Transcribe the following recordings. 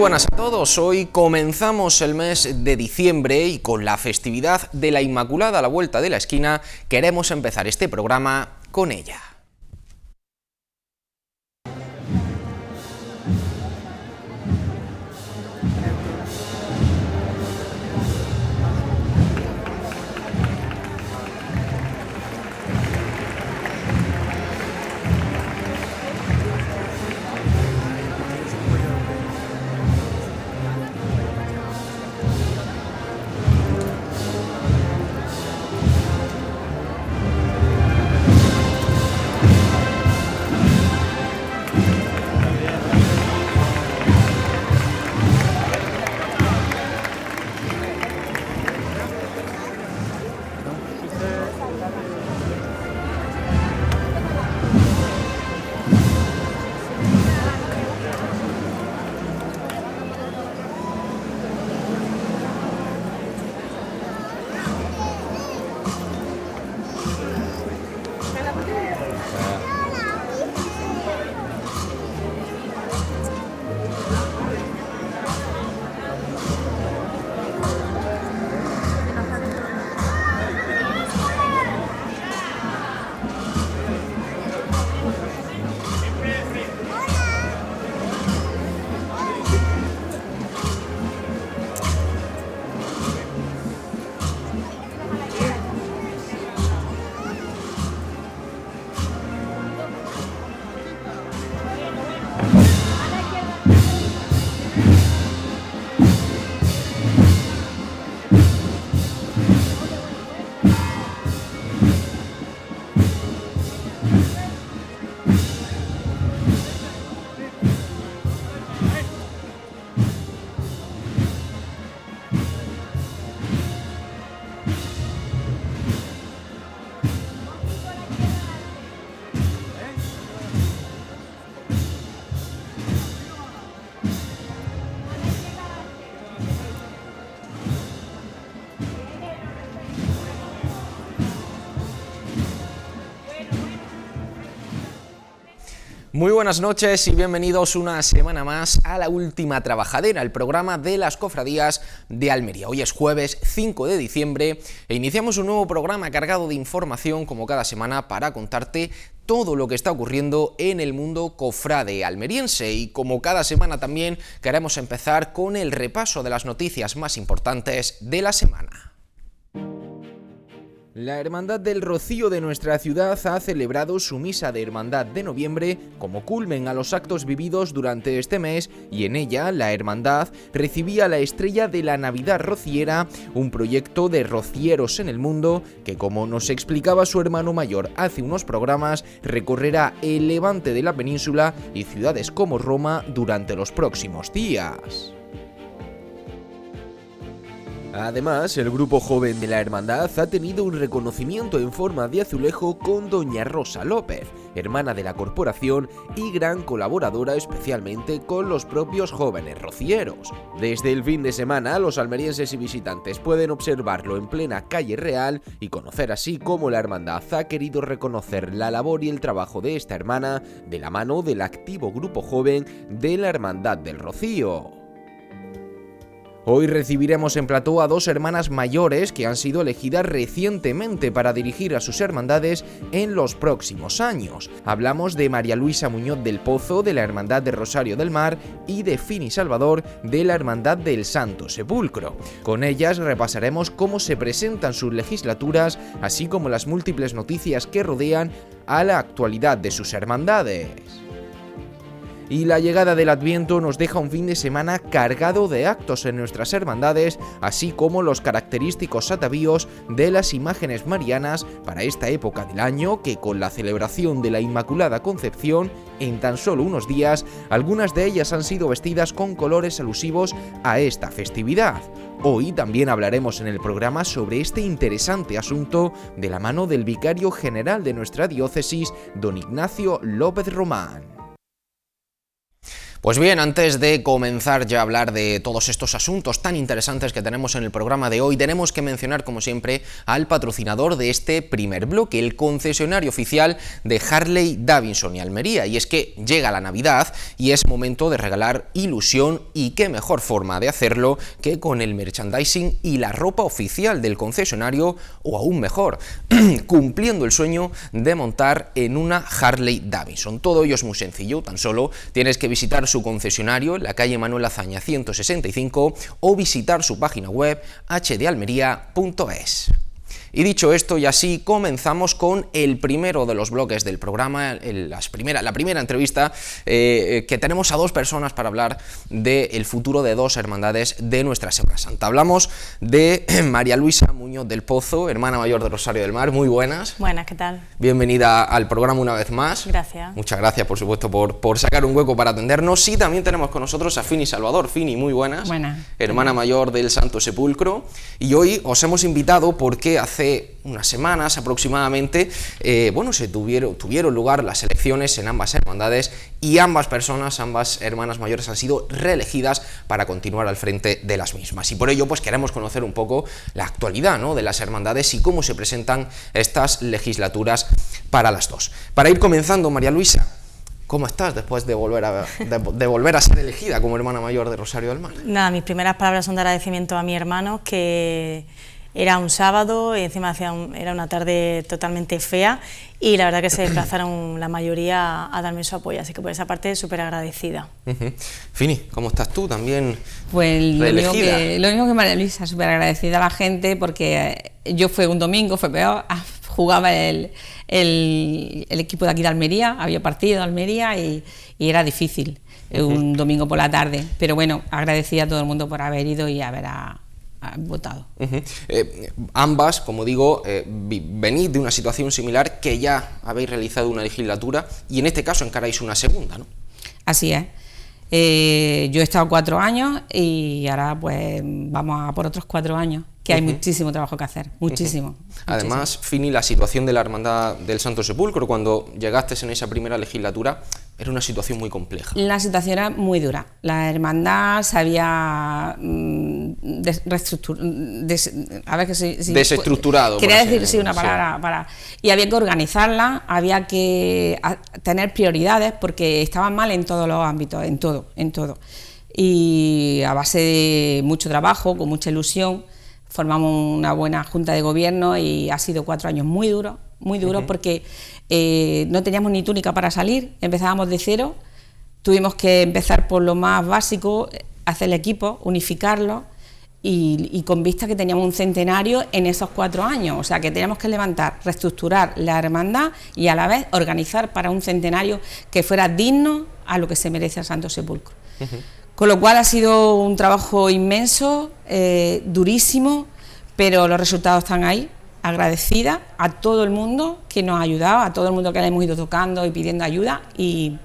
buenas a todos, hoy comenzamos el mes de diciembre y con la festividad de la Inmaculada a la vuelta de la esquina queremos empezar este programa con ella. Muy buenas noches y bienvenidos una semana más a La Última Trabajadera, el programa de las cofradías de Almería. Hoy es jueves 5 de diciembre e iniciamos un nuevo programa cargado de información como cada semana para contarte todo lo que está ocurriendo en el mundo cofrade almeriense y como cada semana también queremos empezar con el repaso de las noticias más importantes de la semana. La Hermandad del Rocío de nuestra ciudad ha celebrado su misa de Hermandad de noviembre como culmen a los actos vividos durante este mes y en ella la Hermandad recibía la estrella de la Navidad Rociera, un proyecto de rocieros en el mundo que, como nos explicaba su hermano mayor hace unos programas, recorrerá el levante de la península y ciudades como Roma durante los próximos días. Además, el grupo joven de la Hermandad ha tenido un reconocimiento en forma de azulejo con doña Rosa López, hermana de la corporación y gran colaboradora especialmente con los propios jóvenes rocieros. Desde el fin de semana, los almerienses y visitantes pueden observarlo en plena calle Real y conocer así cómo la Hermandad ha querido reconocer la labor y el trabajo de esta hermana de la mano del activo grupo joven de la Hermandad del Rocío. Hoy recibiremos en plató a dos hermanas mayores que han sido elegidas recientemente para dirigir a sus hermandades en los próximos años. Hablamos de María Luisa Muñoz del Pozo de la Hermandad de Rosario del Mar y de Fini Salvador de la Hermandad del Santo Sepulcro. Con ellas repasaremos cómo se presentan sus legislaturas, así como las múltiples noticias que rodean a la actualidad de sus hermandades. Y la llegada del Adviento nos deja un fin de semana cargado de actos en nuestras hermandades, así como los característicos atavíos de las imágenes marianas para esta época del año que, con la celebración de la Inmaculada Concepción, en tan solo unos días, algunas de ellas han sido vestidas con colores alusivos a esta festividad. Hoy también hablaremos en el programa sobre este interesante asunto de la mano del vicario general de nuestra diócesis, don Ignacio López Román. Pues bien, antes de comenzar ya a hablar de todos estos asuntos tan interesantes que tenemos en el programa de hoy, tenemos que mencionar, como siempre, al patrocinador de este primer bloque, el concesionario oficial de Harley Davidson y Almería. Y es que llega la Navidad y es momento de regalar ilusión, y qué mejor forma de hacerlo que con el merchandising y la ropa oficial del concesionario, o aún mejor, cumpliendo el sueño de montar en una Harley Davidson. Todo ello es muy sencillo, tan solo tienes que visitar su concesionario en la calle Manuel Azaña 165 o visitar su página web hdalmería.es. Y dicho esto, y así comenzamos con el primero de los bloques del programa, la primera entrevista, que tenemos a dos personas para hablar del futuro de dos hermandades de nuestra Semana Santa. Hablamos de María Luisa Muñoz del Pozo, hermana mayor de Rosario del Mar. Muy buenas. Buenas, ¿qué tal? Bienvenida al programa una vez más. Gracias. Muchas gracias, por supuesto, por sacar un hueco para atendernos. Y también tenemos con nosotros a Fini Salvador. Fini, muy buenas. Buenas. Hermana mayor del Santo Sepulcro. Y hoy os hemos invitado porque hace unas semanas aproximadamente, tuvieron lugar las elecciones en ambas hermandades, y ambas hermanas mayores, han sido reelegidas para continuar al frente de las mismas. Y por ello, pues queremos conocer un poco la actualidad, ¿no?, de las hermandades y cómo se presentan estas legislaturas para las dos. Para ir comenzando, María Luisa, ¿cómo estás después de volver a ser elegida como hermana mayor de Rosario del Mar? Nada, mis primeras palabras son de agradecimiento a mi hermano, que era un sábado y encima era una tarde totalmente fea, y la verdad que se desplazaron la mayoría a darme su apoyo, así que por esa parte súper agradecida. Fini, ¿cómo estás tú? También pues reelegida. Lo mismo que María Luisa, súper agradecida a la gente, porque yo fue un domingo, fue peor, jugaba el equipo de aquí de Almería, había partido de Almería y era difícil, un domingo por la tarde, pero bueno, agradecida a todo el mundo por haber ido y haber votado. Ambas, como digo, venís de una situación similar, que ya habéis realizado una legislatura y en este caso encaráis una segunda, ¿no? Así es. Yo he estado 4 años y ahora pues vamos a por otros 4 años, que hay muchísimo trabajo que hacer, muchísimo. Además, Fini, la situación de la Hermandad del Santo Sepulcro, cuando llegaste en esa primera legislatura, era una situación muy compleja. La situación era muy dura. La hermandad se había desestructurado. Quería decir, sí, una palabra. Y había que organizarla, había que tener prioridades, porque estaban mal en todos los ámbitos, en todo. Y a base de mucho trabajo, con mucha ilusión, formamos una buena junta de gobierno, y ha sido 4 años muy duros, porque no teníamos ni túnica para salir, empezábamos de cero, tuvimos que empezar por lo más básico, hacer el equipo, unificarlo, y con vista que teníamos un centenario en esos 4 años, o sea que teníamos que levantar, reestructurar la hermandad y a la vez organizar para un centenario que fuera digno a lo que se merece el Santo Sepulcro. Con lo cual ha sido un trabajo inmenso, durísimo, pero los resultados están ahí. Agradecida a todo el mundo que nos ha ayudado, a todo el mundo que le hemos ido tocando y pidiendo ayuda, y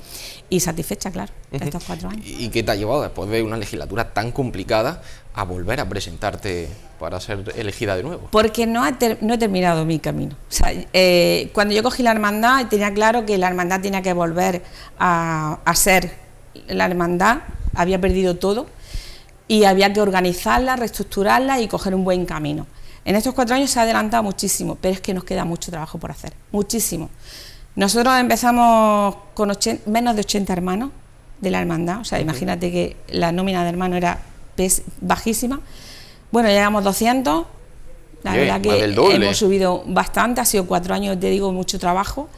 satisfecha, claro, de estos 4 años. ¿Y qué te ha llevado, después de una legislatura tan complicada, a volver a presentarte para ser elegida de nuevo? Porque no he terminado mi camino. O sea, cuando yo cogí la hermandad, tenía claro que la hermandad tenía que volver a ser la hermandad, había perdido todo y había que organizarla, reestructurarla y coger un buen camino. En estos 4 años se ha adelantado muchísimo, pero es que nos queda mucho trabajo por hacer, muchísimo. Nosotros empezamos con menos de 80 hermanos de la hermandad, o sea, imagínate que la nómina de hermanos era bajísima. Bueno, llegamos 200, la verdad que hemos subido bastante, ha sido 4 años, te digo, mucho trabajo.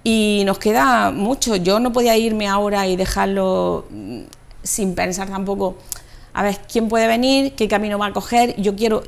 Y nos queda mucho. Yo no podía irme ahora y dejarlo sin pensar tampoco, a ver, quién puede venir, qué camino va a coger. Yo quiero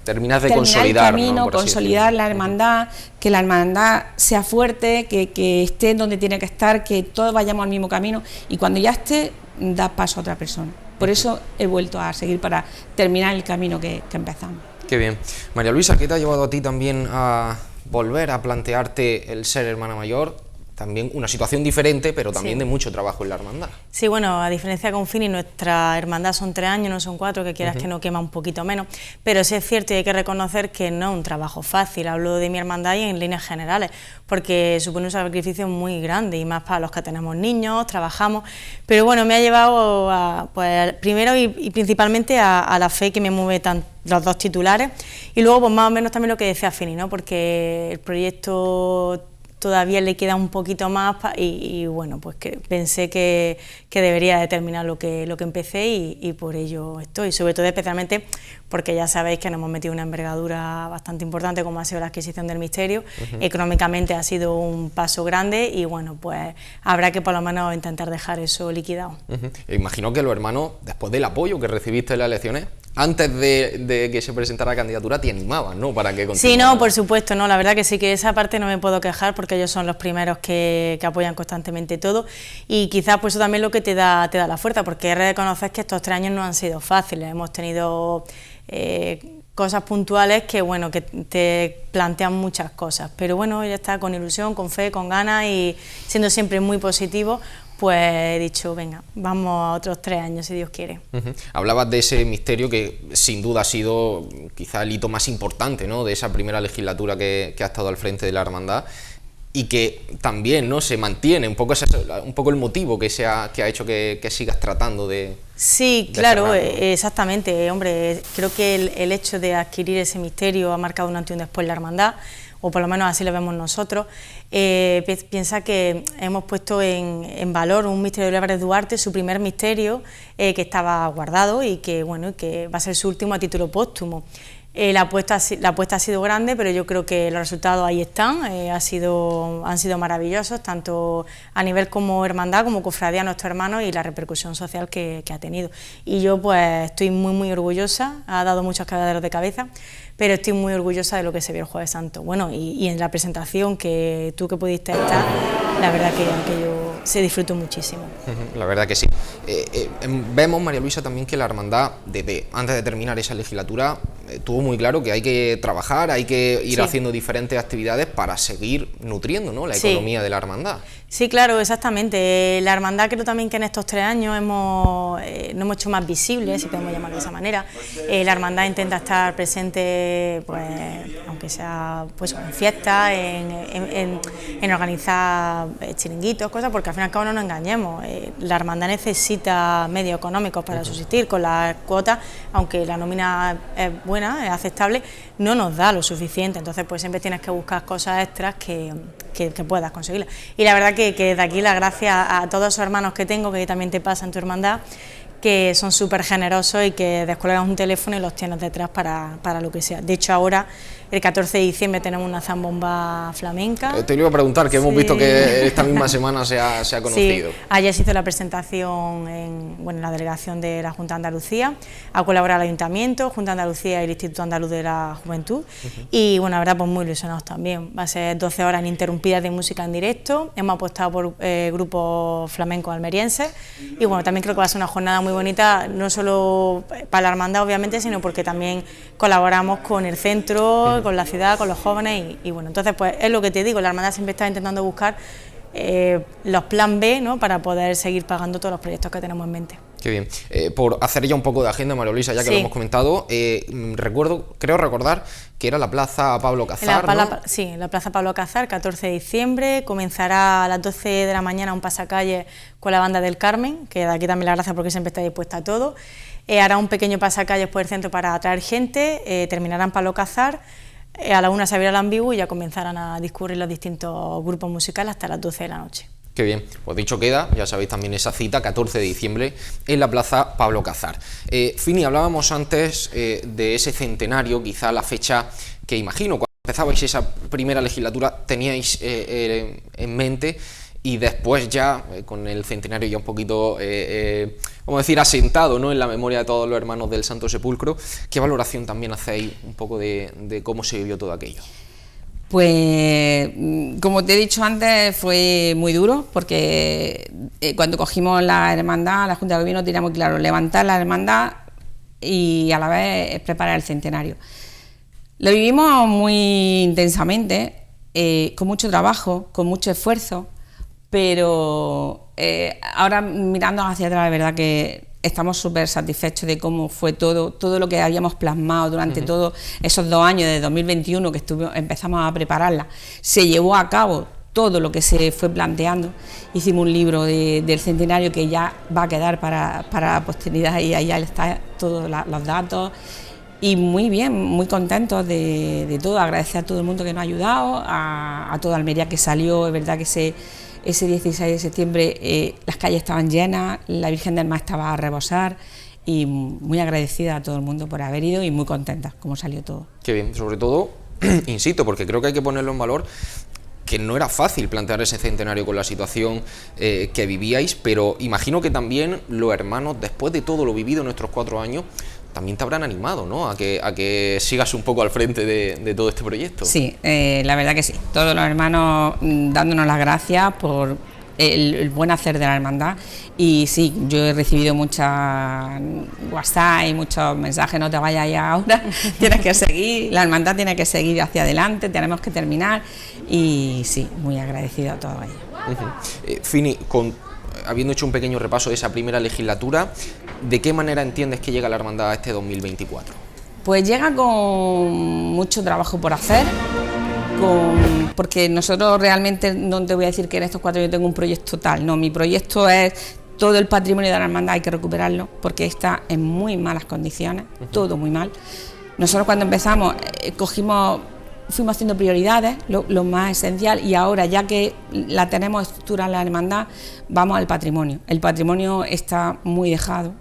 terminar de consolidar, el camino, ¿no?, consolidar la hermandad, que la hermandad sea fuerte, que esté donde tiene que estar, que todos vayamos al mismo camino, y cuando ya esté, da paso a otra persona. Por eso he vuelto a seguir, para terminar el camino que empezamos. Qué bien. María Luisa, ¿qué te ha llevado a ti también a volver a plantearte el ser hermana mayor? también una situación diferente, pero también Sí. de mucho trabajo en la hermandad. Sí, bueno, a diferencia con Fini, nuestra hermandad son 3 años, no son 4, que quieras que no, quema un poquito menos, pero sí es cierto y hay que reconocer que no es un trabajo fácil, hablo de mi hermandad y en líneas generales, porque supone un sacrificio muy grande y más para los que tenemos niños, trabajamos, pero bueno, me ha llevado a, pues, primero y principalmente a la fe que me mueve los dos titulares y luego pues más o menos también lo que decía Fini, ¿no? Porque el proyecto todavía le queda un poquito más y bueno, pues que pensé que debería de terminar lo que empecé y por ello estoy, sobre todo especialmente porque ya sabéis que nos hemos metido una envergadura bastante importante como ha sido la adquisición del misterio, económicamente ha sido un paso grande y bueno, pues habrá que por lo menos intentar dejar eso liquidado. Imagino que los hermanos, después del apoyo que recibiste en las elecciones, antes de que se presentara la candidatura, te animaban, ¿no? Para que Sí, no, por supuesto, no, la verdad que sí, que esa parte no me puedo quejar porque ellos son los primeros que apoyan constantemente todo y quizás por eso también lo que te da la fuerza, porque reconocer que estos 3 años no han sido fáciles, hemos tenido cosas puntuales que bueno, que te plantean muchas cosas, pero bueno, ya está, con ilusión, con fe, con ganas y siendo siempre muy positivo, pues he dicho, venga, vamos a otros 3 años si Dios quiere. Hablabas de ese misterio que sin duda ha sido quizá el hito más importante, ¿no? De esa primera legislatura que ha estado al frente de la hermandad y que también, ¿no? Se mantiene un poco el motivo que ha hecho que sigas tratando de... Sí, claro, cerrarlo. exactamente, hombre, creo que el hecho de adquirir ese misterio ha marcado un antes y un después en la hermandad, o por lo menos así lo vemos nosotros. Piensa que hemos puesto en valor un misterio de Álvarez Duarte, su primer misterio, que estaba guardado y que, bueno, que va a ser su último a título póstumo. La apuesta ha sido grande, pero yo creo que los resultados ahí están, han sido maravillosos, tanto a nivel como hermandad, como cofradía, nuestros hermanos y la repercusión social que ha tenido. Y yo pues estoy muy, muy orgullosa, ha dado muchos quebraderos de cabeza, pero estoy muy orgullosa de lo que se vio el Jueves Santo. Bueno, y en la presentación que tú que pudiste estar, la verdad que aquello se disfrutó muchísimo. La verdad que sí. Vemos, María Luisa, también que la hermandad, desde antes de terminar esa legislatura, tuvo muy claro que hay que trabajar, hay que ir haciendo diferentes actividades para seguir nutriendo, ¿no? La economía de la hermandad. Sí, claro, exactamente. La hermandad creo también que en estos 3 años nos hemos hecho más visibles, si podemos llamarlo de esa manera. La hermandad intenta estar presente, pues, aunque sea pues, en fiestas, en organizar chiringuitos, cosas, porque al fin y al cabo no nos engañemos. La hermandad necesita medios económicos para subsistir, con las cuotas, aunque la nómina es buena, es aceptable, no nos da lo suficiente, entonces pues siempre tienes que buscar cosas extras que puedas conseguirlas. Y la verdad que de aquí las gracias a todos esos hermanos que tengo, que también te pasa en tu hermandad, que son súper generosos y que descuelgas un teléfono y los tienes detrás para lo que sea. De hecho ahora, el 14 de diciembre tenemos una zambomba flamenca. Te lo iba a preguntar, que hemos visto que esta misma semana se ha conocido. Sí, ayer se hizo la presentación en la delegación de la Junta de Andalucía, ha colaborado el Ayuntamiento, Junta de Andalucía y el Instituto Andaluz de la Juventud, y bueno, la verdad pues muy ilusionados también. Va a ser 12 horas ininterrumpidas de música en directo, hemos apostado por grupos flamencos almerienses, y bueno, también creo que va a ser una jornada muy bonita, no solo para la hermandad obviamente, sino porque también colaboramos con el centro, con la ciudad, con los jóvenes y bueno, entonces pues es lo que te digo, la hermandad siempre está intentando buscar los plan B, ¿no? Para poder seguir pagando todos los proyectos que tenemos en mente. Qué bien. Por hacer ya un poco de agenda, María Luisa, ya que lo hemos comentado, creo recordar que era la Plaza Pablo Cazar, ¿no? Sí, la Plaza Pablo Cazar, 14 de diciembre, comenzará a las 12 de la mañana un pasacalle con la Banda del Carmen, que de aquí también la gracia porque siempre está dispuesta a todo. Hará un pequeño pasacalle por el centro para atraer gente, terminará en Pablo Cazar. A la 1 se abrirá el ambiguo y ya comenzarán a discurrir los distintos grupos musicales hasta las 12 de la noche. Qué bien, pues dicho queda, ya sabéis también esa cita, 14 de diciembre, en la Plaza Pablo Cazar. Fini, hablábamos antes de ese centenario, quizá la fecha que imagino, cuando empezabais esa primera legislatura teníais en mente, y después ya, con el centenario ya un poquito, vamos a decir, asentado, ¿no?, en la memoria de todos los hermanos del Santo Sepulcro, ¿qué valoración también hacéis un poco de cómo se vivió todo aquello? Pues, como te he dicho antes, fue muy duro, porque cuando cogimos la hermandad, la Junta de Gobierno tenía muy claro levantar la hermandad y a la vez preparar el centenario. Lo vivimos muy intensamente, con mucho trabajo, con mucho esfuerzo, pero ahora mirando hacia atrás, la verdad que estamos súper satisfechos de cómo fue todo lo que habíamos plasmado durante todos esos 2 años de 2021 que empezamos a prepararla, se llevó a cabo todo lo que se fue planteando. Hicimos un libro del centenario que ya va a quedar para la posteridad y ahí ya están todos los datos. Y muy bien, muy contentos de todo, agradecer a todo el mundo que nos ha ayudado, a toda Almería que salió. Es verdad que ese 16 de septiembre las calles estaban llenas, la Virgen del Mar estaba a rebosar, y muy agradecida a todo el mundo por haber ido y muy contenta como salió todo. Qué bien, sobre todo, insisto, porque creo que hay que ponerlo en valor, que no era fácil plantear ese centenario con la situación que vivíais, pero imagino que también los hermanos, después de todo lo vivido en estos 4 años, también te habrán animado, ¿no?, a que sigas un poco al frente de todo este proyecto. Sí, la verdad que sí. Todos los hermanos dándonos las gracias por el buen hacer de la hermandad. Y sí, yo he recibido muchas WhatsApp y muchos mensajes: no te vayas ya ahora, tienes que seguir, la hermandad tiene que seguir hacia adelante, tenemos que terminar. Y sí, muy agradecido a todos ellos. Fini, habiendo hecho un pequeño repaso de esa primera legislatura, ¿de qué manera entiendes que llega la hermandad a este 2024? Pues llega con mucho trabajo por hacer, porque nosotros realmente, no te voy a decir que en estos 4 años tengo un proyecto tal, no, mi proyecto es todo el patrimonio de la hermandad, hay que recuperarlo porque está en muy malas condiciones, todo muy mal. Nosotros cuando empezamos fuimos haciendo prioridades, lo más esencial, y ahora ya que la tenemos estructurada en la hermandad, vamos al patrimonio. El patrimonio está muy dejado,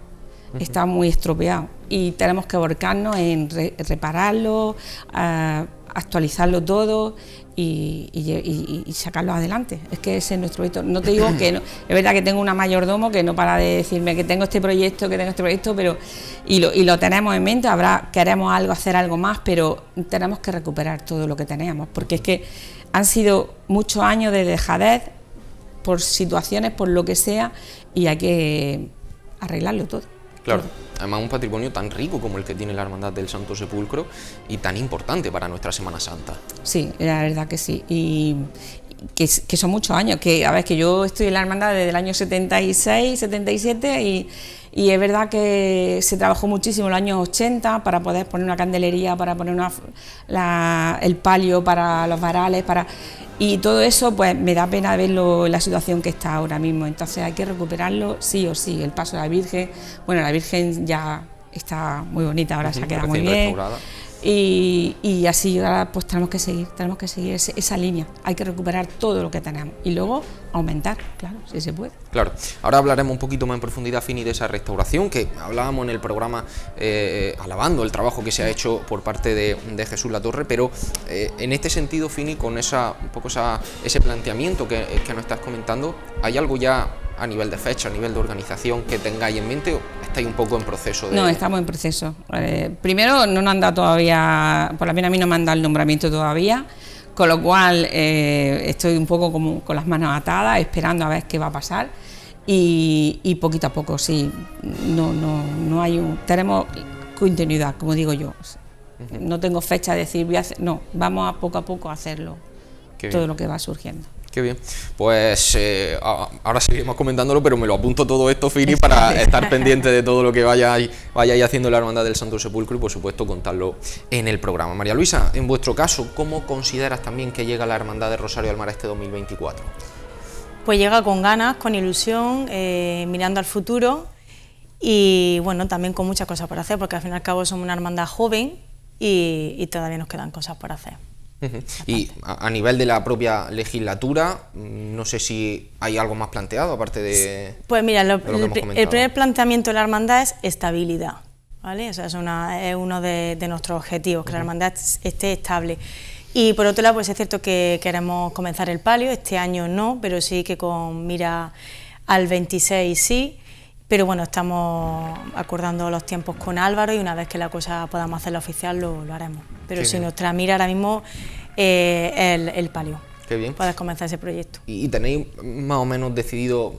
está muy estropeado y tenemos que volcarnos en repararlo, actualizarlo todo y sacarlo adelante. Es que ese es nuestro proyecto. No te digo que no, es verdad que tengo una mayordomo que no para de decirme que tengo este proyecto, pero y lo tenemos en mente. Queremos hacer algo más, pero tenemos que recuperar todo lo que teníamos, porque es que han sido muchos años de dejadez por situaciones, por lo que sea, y hay que arreglarlo todo. Claro, además un patrimonio tan rico como el que tiene la Hermandad del Santo Sepulcro y tan importante para nuestra Semana Santa. Sí, la verdad que sí, y que son muchos años, que yo estoy en la Hermandad desde el año 76, 77 y es verdad que se trabajó muchísimo en los años 80 para poder poner una candelería, para poner el palio para los varales, y todo eso pues me da pena verlo en la situación que está ahora mismo. Entonces hay que recuperarlo sí o sí. El paso de la Virgen, bueno, la Virgen ya está muy bonita, ahora se ha quedado muy bien, y así ahora pues tenemos que seguir esa línea. Hay que recuperar todo lo que tenemos y luego aumentar, claro, si se puede. Claro, ahora hablaremos un poquito más en profundidad, Fini, de esa restauración que hablábamos en el programa, alabando el trabajo que se ha hecho por parte de Jesús Latorre, pero en este sentido, Fini, con ese planteamiento que nos estás comentando, ¿hay algo ya a nivel de fecha, a nivel de organización que tengáis en mente, o estáis un poco en proceso de...? No, estamos en proceso. Primero, no nos han dado todavía, por lo menos a mí no me han dado el nombramiento todavía, con lo cual estoy un poco como con las manos atadas, esperando a ver qué va a pasar, y poquito a poco, sí, no hay tenemos continuidad, como digo yo. No tengo fecha de decir, no, vamos a poco a hacerlo, todo lo que va surgiendo. Qué bien, pues ahora seguiremos comentándolo, pero me lo apunto todo esto, Fini, para estar pendiente de todo lo que vayáis haciendo la Hermandad del Santo Sepulcro y por supuesto contarlo en el programa. María Luisa, en vuestro caso, ¿cómo consideras también que llega la Hermandad de Rosario del Mar este 2024? Pues llega con ganas, con ilusión, mirando al futuro y bueno, también con muchas cosas por hacer, porque al fin y al cabo somos una hermandad joven y todavía nos quedan cosas por hacer. Y a nivel de la propia legislatura, no sé si hay algo más planteado aparte de... Pues mira, el primer planteamiento de la hermandad es estabilidad, ¿vale? O sea, es uno de nuestros objetivos, que la hermandad esté estable. Y por otro lado, pues es cierto que queremos comenzar el palio, este año no, pero sí que con mira al 26 sí. Pero bueno, estamos acordando los tiempos con Álvaro y una vez que la cosa podamos hacerla oficial lo haremos. Pero sí, nuestra mira ahora mismo el palio. Qué bien. Puedes comenzar ese proyecto. ¿Y tenéis más o menos decidido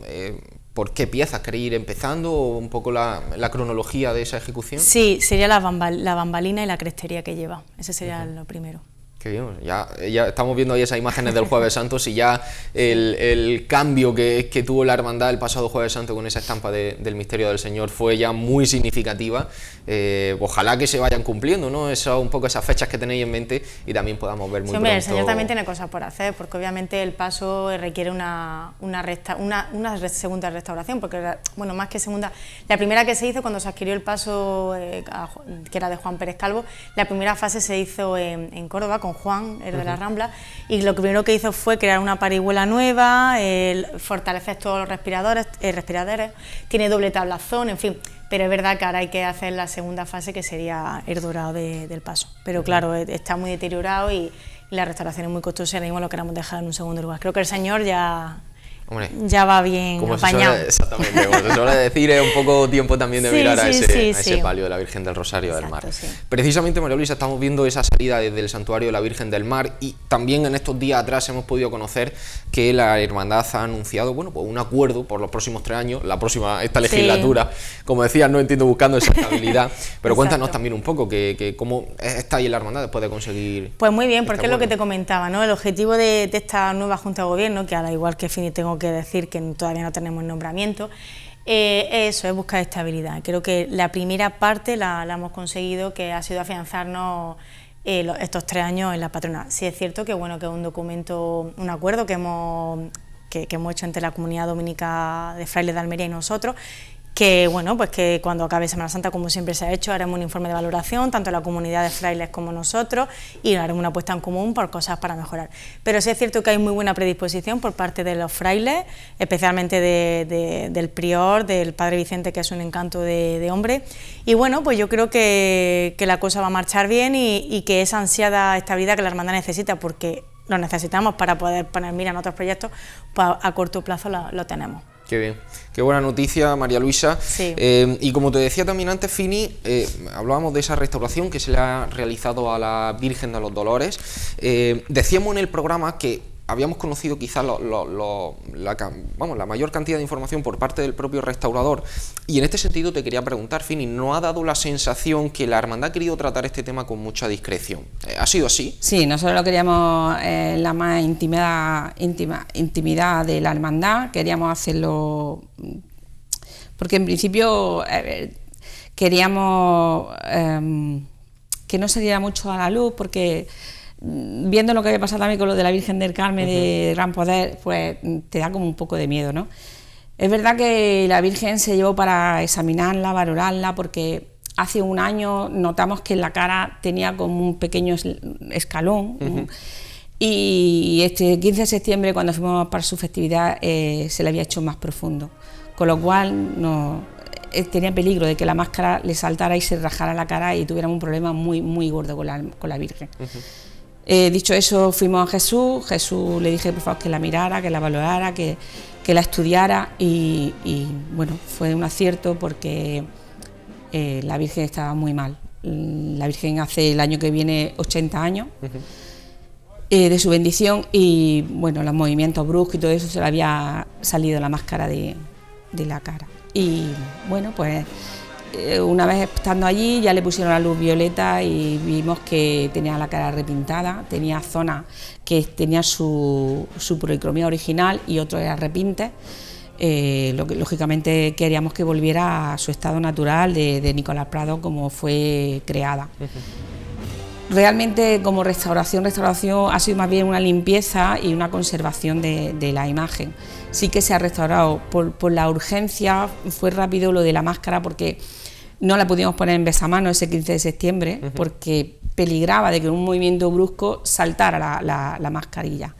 por qué piezas queréis ir empezando o un poco la cronología de esa ejecución? Sí, sería la bambalina y la crestería que lleva. Ese sería lo primero. Qué bien, ya estamos viendo ahí esas imágenes del Jueves Santo, y ya el cambio que tuvo la hermandad el pasado Jueves Santo con esa estampa del misterio del Señor fue ya muy significativa. Ojalá que se vayan cumpliendo, ¿no? Un poco esas fechas que tenéis en mente y también podamos ver muy pronto. El Señor también tiene cosas por hacer, porque obviamente el paso requiere una segunda restauración, porque, bueno, más que segunda, la primera que se hizo cuando se adquirió el paso, que era de Juan Pérez Calvo, la primera fase se hizo en Córdoba, con Juan, el de la Rambla, y lo primero que hizo fue crear una parihuela nueva, fortalecer todos los respiradores, tiene doble tablazón, en fin, pero es verdad que ahora hay que hacer la segunda fase, que sería el dorado del paso, pero claro, está muy deteriorado y la restauración es muy costosa, y ahora mismo lo queremos dejar en un segundo lugar. Creo que el Señor ya va bien como apañado. Exactamente, como se suele decir, es un poco tiempo también de mirar a ese palio de la Virgen del Rosario del Mar. Sí. Precisamente, María Luisa, estamos viendo esa salida desde el santuario de la Virgen del Mar, y también en estos días atrás hemos podido conocer que la hermandad ha anunciado, bueno, pues un acuerdo por los próximos 3 años, esta legislatura, como decías, no entiendo, buscando esa estabilidad, pero cuéntanos también un poco que cómo está ahí la hermandad después de conseguir. Pues muy bien, porque es lo que te comentaba, ¿no? El objetivo de esta nueva Junta de Gobierno, que ahora igual que Fini tengo que decir que todavía no tenemos nombramiento, eso es buscar estabilidad. Creo que la primera parte la hemos conseguido, que ha sido afianzarnos estos 3 años en la patrona. Sí es cierto que, bueno, que es un documento, un acuerdo que hemos hecho entre la Comunidad Dominica de Frailes de Almería y nosotros, que, bueno, pues que cuando acabe Semana Santa, como siempre se ha hecho, haremos un informe de valoración, tanto la comunidad de frailes como nosotros, y haremos una apuesta en común por cosas para mejorar. Pero sí es cierto que hay muy buena predisposición por parte de los frailes, especialmente del prior, del padre Vicente, que es un encanto de hombre, y bueno, pues yo creo que la cosa va a marchar bien y que esa ansiada estabilidad que la hermandad necesita, porque lo necesitamos para poder poner mira en otros proyectos, pues a corto plazo lo tenemos. Qué bien, qué buena noticia, María Luisa. Sí. Y como te decía también antes, Fini, hablábamos de esa restauración que se le ha realizado a la Virgen de los Dolores. Decíamos en el programa que habíamos conocido quizás la mayor cantidad de información por parte del propio restaurador, y en este sentido te quería preguntar, Fini, ¿no ha dado la sensación que la hermandad ha querido tratar este tema con mucha discreción? ¿Ha sido así? Sí, nosotros lo queríamos en la más intimidad de la hermandad, queríamos hacerlo, porque en principio queríamos que no saliera mucho a la luz, porque viendo lo que había pasado también con lo de la Virgen del Carmen, de Gran Poder, pues te da como un poco de miedo, ¿no? Es verdad que la Virgen se llevó para examinarla, valorarla, porque hace un año notamos que en la cara tenía como un pequeño escalón, y este 15 de septiembre, cuando fuimos para su festividad, se le había hecho más profundo, con lo cual tenía peligro de que la máscara le saltara y se rajara la cara y tuviéramos un problema muy, muy gordo con la Virgen. Dicho eso, fuimos a Jesús le dije por favor que la mirara, que la valorara, que la estudiara, y bueno, fue un acierto, porque la Virgen estaba muy mal. La Virgen hace el año que viene 80 años de su bendición, y bueno, los movimientos bruscos y todo eso, se le había salido la máscara de la cara. Y bueno, pues una vez estando allí ya le pusieron la luz violeta y vimos que tenía la cara repintada, tenía zonas que tenía su policromía original y otros era repintes. Lógicamente queríamos que volviera a su estado natural de Nicolás Prado, como fue creada. Realmente, como restauración ha sido más bien una limpieza y una conservación de la imagen. Sí que se ha restaurado por la urgencia, fue rápido lo de la máscara, porque no la pudimos poner en besamano ese 15 de septiembre, porque peligraba de que en un movimiento brusco saltara la mascarilla.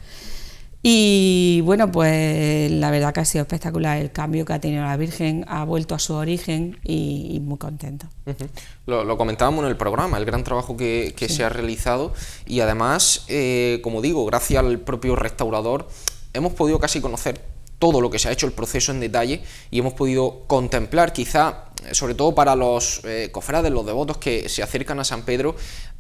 Y bueno, pues la verdad que ha sido espectacular el cambio que ha tenido la Virgen, ha vuelto a su origen y muy contento. Lo comentábamos en el programa, el gran trabajo que se ha realizado, y además, como digo, gracias al propio restaurador hemos podido casi conocer todo lo que se ha hecho, el proceso en detalle, y hemos podido contemplar, quizá, sobre todo para los cofrades, los devotos que se acercan a San Pedro,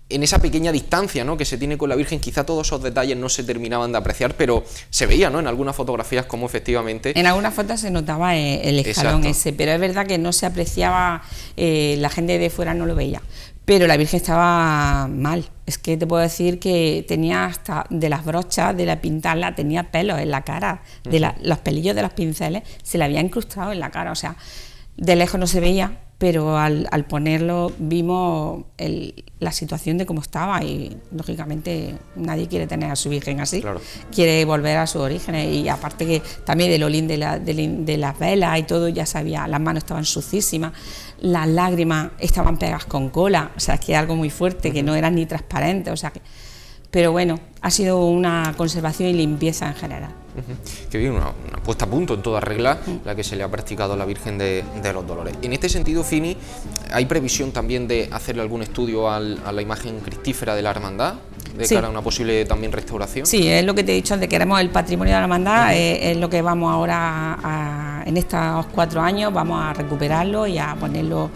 en esa pequeña distancia, ¿no?, que se tiene con la Virgen, quizá todos esos detalles no se terminaban de apreciar, pero se veía, ¿no?, en algunas fotografías cómo efectivamente... En algunas fotos se notaba el escalón ese, pero es verdad que no se apreciaba, la gente de fuera no lo veía. pero la Virgen estaba mal. Es que te puedo decir que tenía hasta de las brochas, de la pintarla, tenía pelos en la cara, los pelillos de los pinceles se le había incrustado en la cara, o sea, de lejos no se veía, pero al ponerlo vimos la situación de cómo estaba y lógicamente nadie quiere tener a su Virgen así, claro. Quiere volver a sus orígenes y aparte que también del olín de las velas y todo ya sabía, las manos estaban sucísimas, las lágrimas estaban pegadas con cola, o sea, es que algo muy fuerte, que no eran ni transparentes, o sea que... Pero bueno, ha sido una conservación y limpieza en general. Que bien, una puesta a punto en toda regla la que se le ha practicado a la Virgen de los Dolores. En este sentido, Fini, ¿hay previsión también de hacerle algún estudio a la imagen cristífera de la hermandad de cara a una posible también restauración? Sí, es lo que te he dicho, de que queremos el patrimonio de la hermandad, es lo que vamos ahora en estos 4 años, vamos a recuperarlo y a ponerlo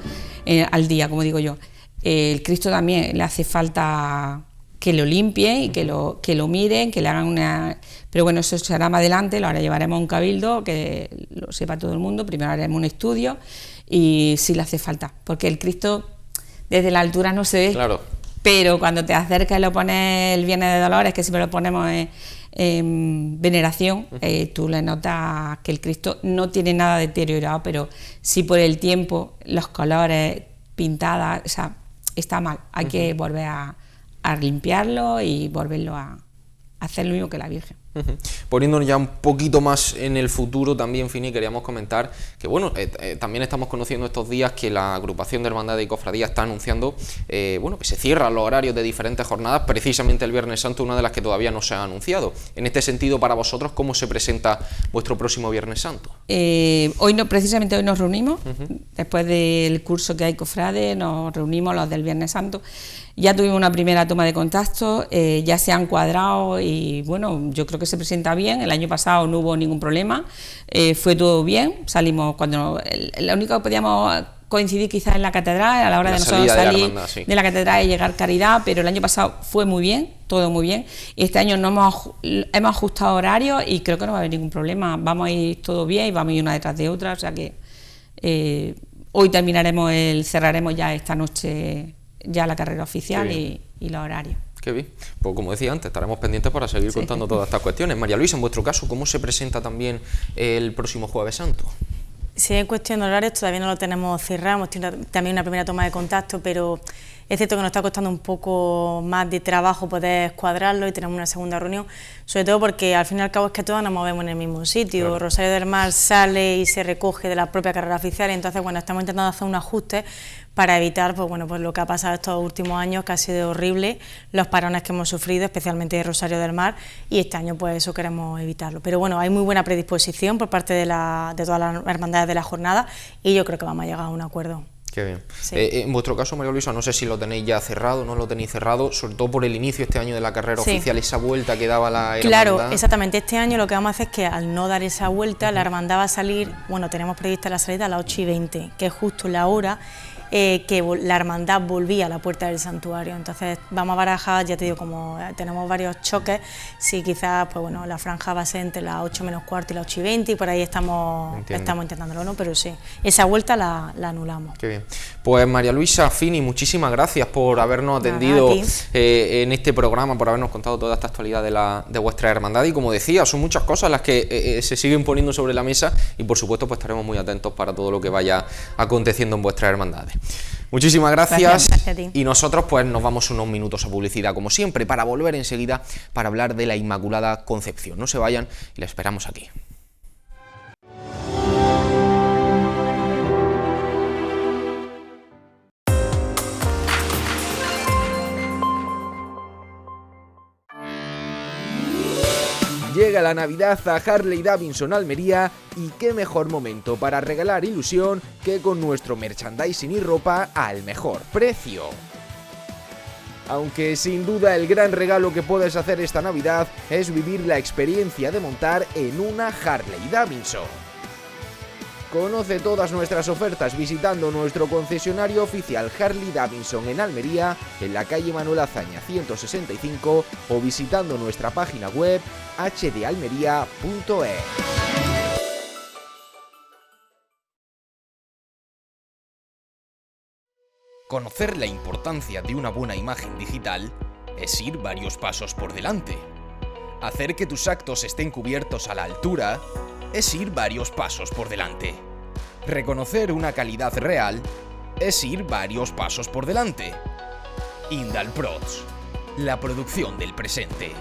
al día, como digo yo. El Cristo también le hace falta que lo limpien y que lo miren, que le hagan una... Pero bueno, eso será más adelante, lo ahora llevaremos a un cabildo, que lo sepa todo el mundo, primero haremos un estudio y sí le hace falta, porque el Cristo desde la altura no se ve, claro. Pero cuando te acercas y lo pones el Viernes de Dolores, que siempre lo ponemos en veneración, tú le notas que el Cristo no tiene nada deteriorado, pero sí por el tiempo, los colores, pintadas, o sea, está mal, hay que volver a limpiarlo y volverlo a hacer lo mismo que la Virgen. Poniéndonos ya un poquito más en el futuro también, Fini, queríamos comentar que bueno, también estamos conociendo estos días que la agrupación de hermandades y cofradías está anunciando bueno, que se cierran los horarios de diferentes jornadas, precisamente el Viernes Santo, una de las que todavía no se ha anunciado. En este sentido, para vosotros, ¿cómo se presenta vuestro próximo Viernes Santo? Precisamente hoy nos reunimos, después del curso que hay cofrades, nos reunimos los del Viernes Santo. Ya tuvimos una primera toma de contacto, ya se han cuadrado y bueno, yo creo que se presenta bien. El año pasado no hubo ningún problema, fue todo bien, salimos cuando... Lo único que podíamos coincidir quizás en la catedral, a la hora de nosotros salir de la catedral y llegar Caridad, pero el año pasado fue muy bien, todo muy bien, y este año hemos ajustado horarios y creo que no va a haber ningún problema, vamos a ir todo bien y vamos a ir una detrás de otra, o sea que hoy cerraremos ya esta noche ya la carrera oficial y los horarios. Qué bien. Pues como decía antes, estaremos pendientes para seguir contando todas estas cuestiones. María Luisa, en vuestro caso, ¿cómo se presenta también el próximo Jueves Santo? Sí, en cuestión de horarios todavía no lo tenemos cerrado, hemos tenido también una primera toma de contacto, pero es cierto que nos está costando un poco más de trabajo poder cuadrarlo y tenemos una segunda reunión, sobre todo porque al fin y al cabo es que todas nos movemos en el mismo sitio, claro. Rosario del Mar sale y se recoge de la propia carrera oficial, y entonces bueno, estamos intentando hacer un ajuste para evitar pues lo que ha pasado estos últimos años, que ha sido horrible, los parones que hemos sufrido, especialmente de Rosario del Mar, y este año pues eso queremos evitarlo. Pero bueno, hay muy buena predisposición por parte de todas las hermandades de la jornada y yo creo que vamos a llegar a un acuerdo. Qué bien. Sí. En vuestro caso, María Luisa, no sé si lo tenéis ya cerrado, no lo tenéis cerrado, sobre todo por el inicio este año de la carrera oficial, esa vuelta que daba la hermandad. Claro, exactamente. Este año lo que vamos a hacer es que al no dar esa vuelta, la hermandad va a salir, bueno, tenemos prevista la salida a las 8:20, que es justo la hora que la hermandad volvía a la puerta del santuario. Entonces vamos a barajar, ya te digo, como tenemos varios choques, si quizás pues bueno, la franja va a ser entre las 8 menos cuarto y las 8:20 y por ahí estamos intentándolo, ¿no? Pero sí, esa vuelta la anulamos. Qué bien. Pues María Luisa, Fini, muchísimas gracias por habernos atendido en este programa, por habernos contado toda esta actualidad de vuestra hermandad, y como decía, son muchas cosas las que se siguen poniendo sobre la mesa y por supuesto pues estaremos muy atentos para todo lo que vaya aconteciendo en vuestras hermandades. Muchísimas gracias a ti. Y nosotros pues nos vamos unos minutos a publicidad como siempre para volver enseguida para hablar de la Inmaculada Concepción. No se vayan y la esperamos aquí. Llega la Navidad a Harley Davidson Almería y qué mejor momento para regalar ilusión que con nuestro merchandising y ropa al mejor precio. Aunque sin duda el gran regalo que puedes hacer esta Navidad es vivir la experiencia de montar en una Harley Davidson. Conoce todas nuestras ofertas visitando nuestro concesionario oficial Harley Davidson en Almería, en la calle Manuel Azaña 165, o visitando nuestra página web hdalmería.es. Conocer la importancia de una buena imagen digital es ir varios pasos por delante. Hacer que tus actos estén cubiertos a la altura es ir varios pasos por delante. Reconocer una calidad real es ir varios pasos por delante. Indalprods, la producción del presente.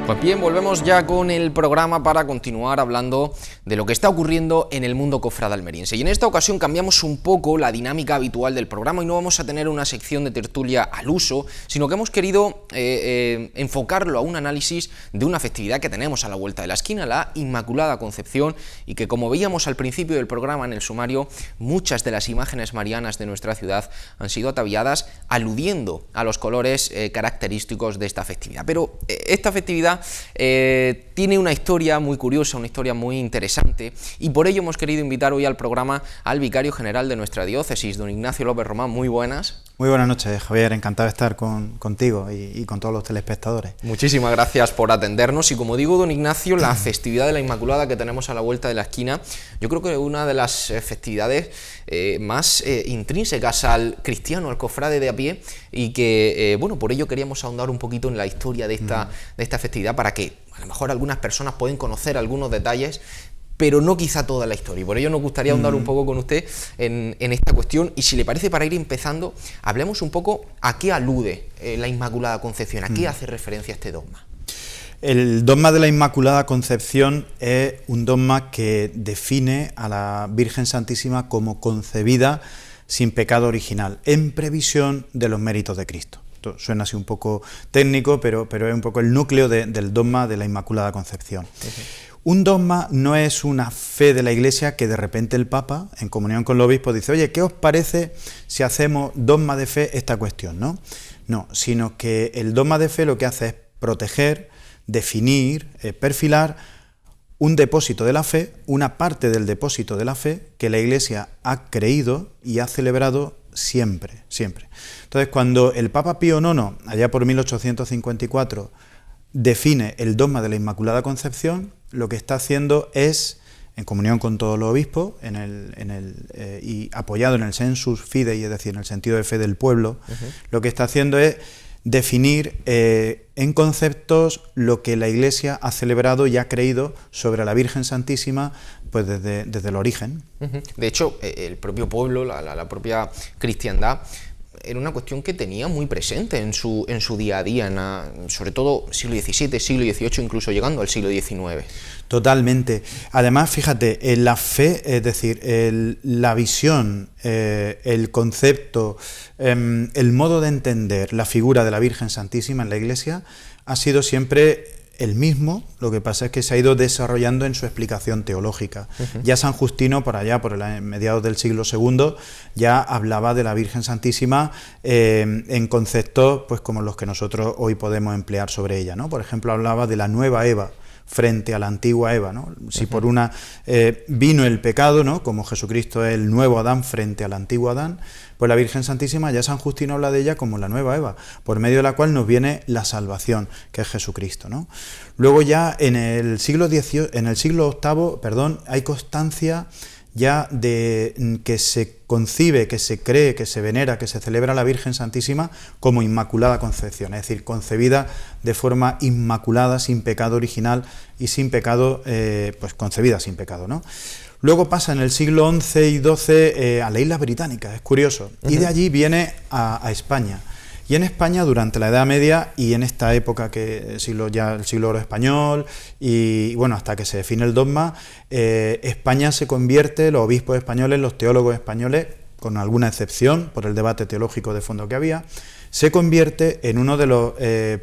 Pues bien, volvemos ya con el programa para continuar hablando de lo que está ocurriendo en el mundo cofrade almeriense. Y en esta ocasión cambiamos un poco la dinámica habitual del programa y no vamos a tener una sección de tertulia al uso, sino que hemos querido enfocarlo a un análisis de una festividad que tenemos a la vuelta de la esquina, la Inmaculada Concepción, y que, como veíamos al principio del programa en el sumario, muchas de las imágenes marianas de nuestra ciudad han sido ataviadas aludiendo a los colores característicos de esta festividad. Pero esta festividad tiene una historia muy curiosa, una historia muy interesante, y por ello hemos querido invitar hoy al programa al vicario general de nuestra diócesis, don Ignacio López Román. Muy buenas. Muy buenas noches, Javier, encantado de estar contigo y con todos los telespectadores. Muchísimas gracias por atendernos, y como digo, don Ignacio, la festividad de la Inmaculada que tenemos a la vuelta de la esquina, yo creo que es una de las festividades más intrínsecas al cristiano, al cofrade de a pie, y que, bueno, por ello queríamos ahondar un poquito en la historia de esta festividad, para que a lo mejor algunas personas pueden conocer algunos detalles, pero no quizá toda la historia. Y por ello nos gustaría ahondar un poco con usted en esta cuestión, y si le parece, para ir empezando, hablemos un poco a qué alude la Inmaculada Concepción, a qué hace referencia este dogma. El dogma de la Inmaculada Concepción es un dogma que define a la Virgen Santísima como concebida sin pecado original, en previsión de los méritos de Cristo. Esto suena así un poco técnico, pero es un poco el núcleo del dogma de la Inmaculada Concepción. Un dogma no es una fe de la Iglesia que de repente el Papa, en comunión con los obispos, dice: oye, ¿qué os parece si hacemos dogma de fe esta cuestión? No, sino que el dogma de fe lo que hace es proteger, definir, perfilar un depósito de la fe, una parte del depósito de la fe que la Iglesia ha creído y ha celebrado siempre. Entonces, cuando el Papa Pío IX, allá por 1854, define el dogma de la Inmaculada Concepción, lo que está haciendo es, en comunión con todos los obispos, y apoyado en el sensus fidei, es decir, en el sentido de fe del pueblo, lo que está haciendo es definir en conceptos lo que la Iglesia ha celebrado y ha creído sobre la Virgen Santísima, pues desde el origen. De hecho, el propio pueblo, la propia cristiandad, era una cuestión que tenía muy presente en su día a día, sobre todo siglo XVII, siglo XVIII, incluso llegando al siglo XIX. Totalmente. Además, fíjate, en la fe, es decir, la visión, el concepto, el modo de entender la figura de la Virgen Santísima en la Iglesia ha sido siempre el mismo, lo que pasa es que se ha ido desarrollando en su explicación teológica. Ya San Justino, por allá, por mediados del siglo II, ya hablaba de la Virgen Santísima en conceptos pues como los que nosotros hoy podemos emplear sobre ella, ¿no? Por ejemplo, hablaba de la nueva Eva frente a la antigua Eva, ¿no? Si por una vino el pecado, ¿no?, como Jesucristo es el nuevo Adán frente al antiguo Adán, pues la Virgen Santísima, ya San Justino habla de ella como la nueva Eva, por medio de la cual nos viene la salvación, que es Jesucristo, ¿no? Luego ya en el siglo VIII, hay constancia ya de que se concibe, que se cree, que se venera, que se celebra a la Virgen Santísima como Inmaculada Concepción, es decir, concebida de forma inmaculada, sin pecado original y sin pecado, pues concebida sin pecado, ¿no? Luego pasa en el siglo XI y XII a las Islas Británicas, es curioso, y de allí viene a España. Y en España, durante la Edad Media y en esta época, que el siglo oro español, y bueno, hasta que se define el dogma, España se convierte, los obispos españoles, los teólogos españoles, con alguna excepción por el debate teológico de fondo que había, se convierte en uno de los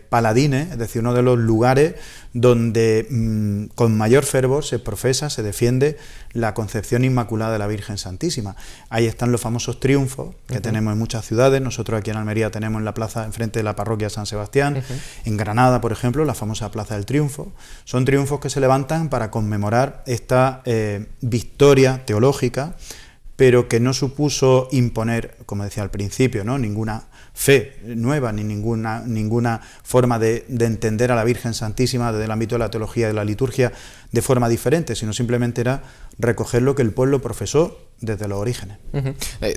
paladines, es decir, uno de los lugares donde con mayor fervor se profesa, se defiende la concepción inmaculada de la Virgen Santísima. Ahí están los famosos triunfos que tenemos en muchas ciudades. Nosotros aquí en Almería tenemos en la plaza, enfrente de la parroquia San Sebastián. En Granada, por ejemplo, la famosa Plaza del Triunfo. Son triunfos que se levantan para conmemorar esta victoria teológica, pero que no supuso imponer, como decía al principio, ¿no?, ninguna fe nueva, ni ninguna forma de entender a la Virgen Santísima desde el ámbito de la teología y de la liturgia de forma diferente, sino simplemente era recoger lo que el pueblo profesó desde los orígenes.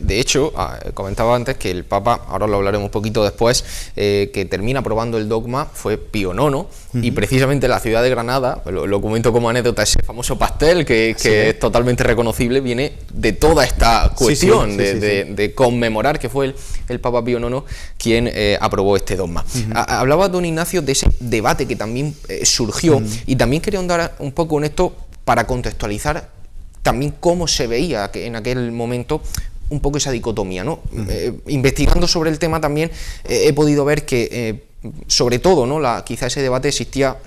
De hecho, comentaba antes que el Papa, ahora lo hablaremos un poquito después, que termina aprobando el dogma fue Pío IX, y precisamente la ciudad de Granada, lo comento como anécdota, ese famoso pastel que es totalmente reconocible, viene de toda esta cuestión de conmemorar que fue el Papa Pío IX quien aprobó este dogma. Hablaba don Ignacio de ese debate que también surgió, y también quería ahondar un poco en esto para contextualizar también cómo se veía que en aquel momento un poco esa dicotomía, ¿no? Investigando sobre el tema también he podido ver que sobre todo, ¿no?, quizá ese debate existía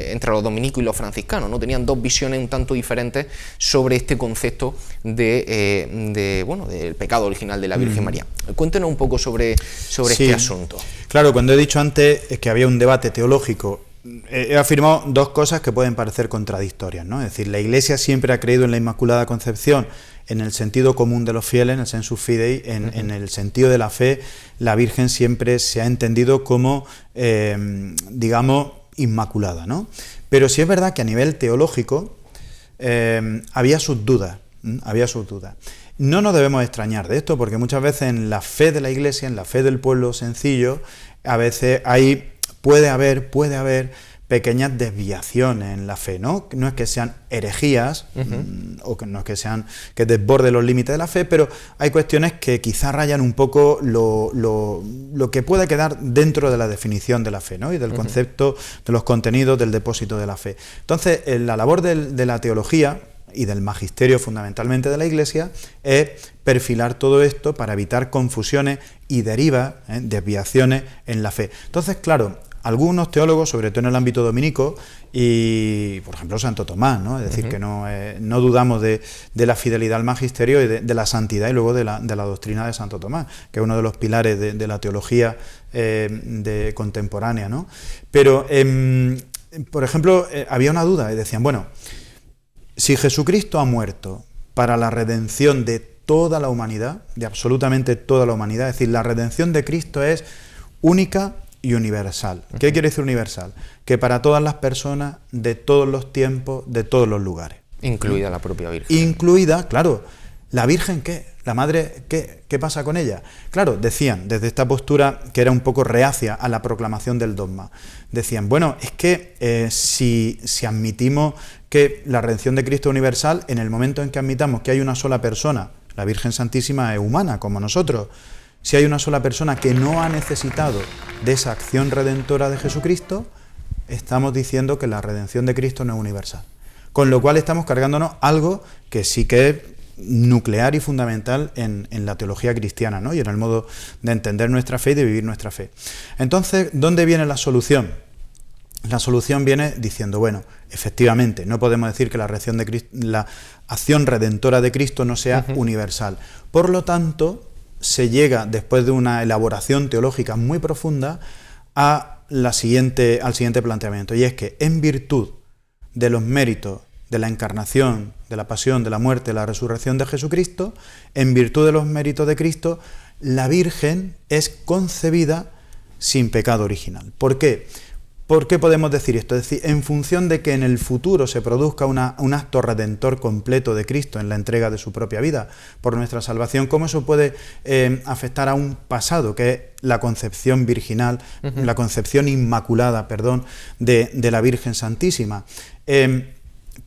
entre los dominicos y los franciscanos, ¿no? Tenían dos visiones un tanto diferentes sobre este concepto del pecado original de la Virgen María. Cuéntenos un poco sobre este asunto. Claro, cuando he dicho antes que había un debate teológico, he afirmado dos cosas que pueden parecer contradictorias, ¿no? Es decir, la Iglesia siempre ha creído en la Inmaculada Concepción en el sentido común de los fieles, en el sensus fidei, en el sentido de la fe. La Virgen siempre se ha entendido como, digamos, inmaculada, ¿no? Pero sí es verdad que a nivel teológico había sus dudas, No nos debemos extrañar de esto, porque muchas veces en la fe de la Iglesia, en la fe del pueblo sencillo, a veces puede haber pequeñas desviaciones en la fe, ¿no? No es que sean herejías, o que no es que sean que desborden los límites de la fe, pero hay cuestiones que quizá rayan un poco lo que puede quedar dentro de la definición de la fe, ¿no?, y del concepto, de los contenidos, del depósito de la fe. Entonces, la labor de la teología y del magisterio fundamentalmente de la Iglesia es perfilar todo esto para evitar confusiones y derivas, desviaciones en la fe. Entonces, claro, algunos teólogos, sobre todo en el ámbito dominico, y por ejemplo Santo Tomás, ¿no?, es decir, que no dudamos de la fidelidad al magisterio y de la santidad y luego de la doctrina de Santo Tomás, que es uno de los pilares de la teología contemporánea, ¿no? Pero, por ejemplo, había una duda, y decían, bueno, si Jesucristo ha muerto para la redención de toda la humanidad, de absolutamente toda la humanidad, es decir, la redención de Cristo es única y universal. ¿Qué quiere decir universal? Que para todas las personas, de todos los tiempos, de todos los lugares. Incluida la propia Virgen. Incluida, claro, ¿la Virgen qué? ¿La Madre qué pasa con ella? Claro, decían, desde esta postura que era un poco reacia a la proclamación del dogma, decían, bueno, es que si admitimos que la redención de Cristo es universal, en el momento en que admitamos que hay una sola persona, la Virgen Santísima es humana, como nosotros, si hay una sola persona que no ha necesitado de esa acción redentora de Jesucristo, estamos diciendo que la redención de Cristo no es universal. Con lo cual estamos cargándonos algo que sí que es nuclear y fundamental en la teología cristiana, ¿no?, y en el modo de entender nuestra fe y de vivir nuestra fe. Entonces, ¿dónde viene la solución? La solución viene diciendo, bueno, efectivamente, no podemos decir que la acción redentora de Cristo no sea universal. Por lo tanto, se llega, después de una elaboración teológica muy profunda, al siguiente planteamiento, y es que en virtud de los méritos de la encarnación, de la pasión, de la muerte, de la resurrección de Jesucristo, en virtud de los méritos de Cristo, la Virgen es concebida sin pecado original. ¿Por qué? ¿Por qué podemos decir esto? Es decir, en función de que en el futuro se produzca un acto redentor completo de Cristo en la entrega de su propia vida por nuestra salvación, ¿cómo eso puede afectar a un pasado que es la concepción virginal, la concepción inmaculada, de la Virgen Santísima?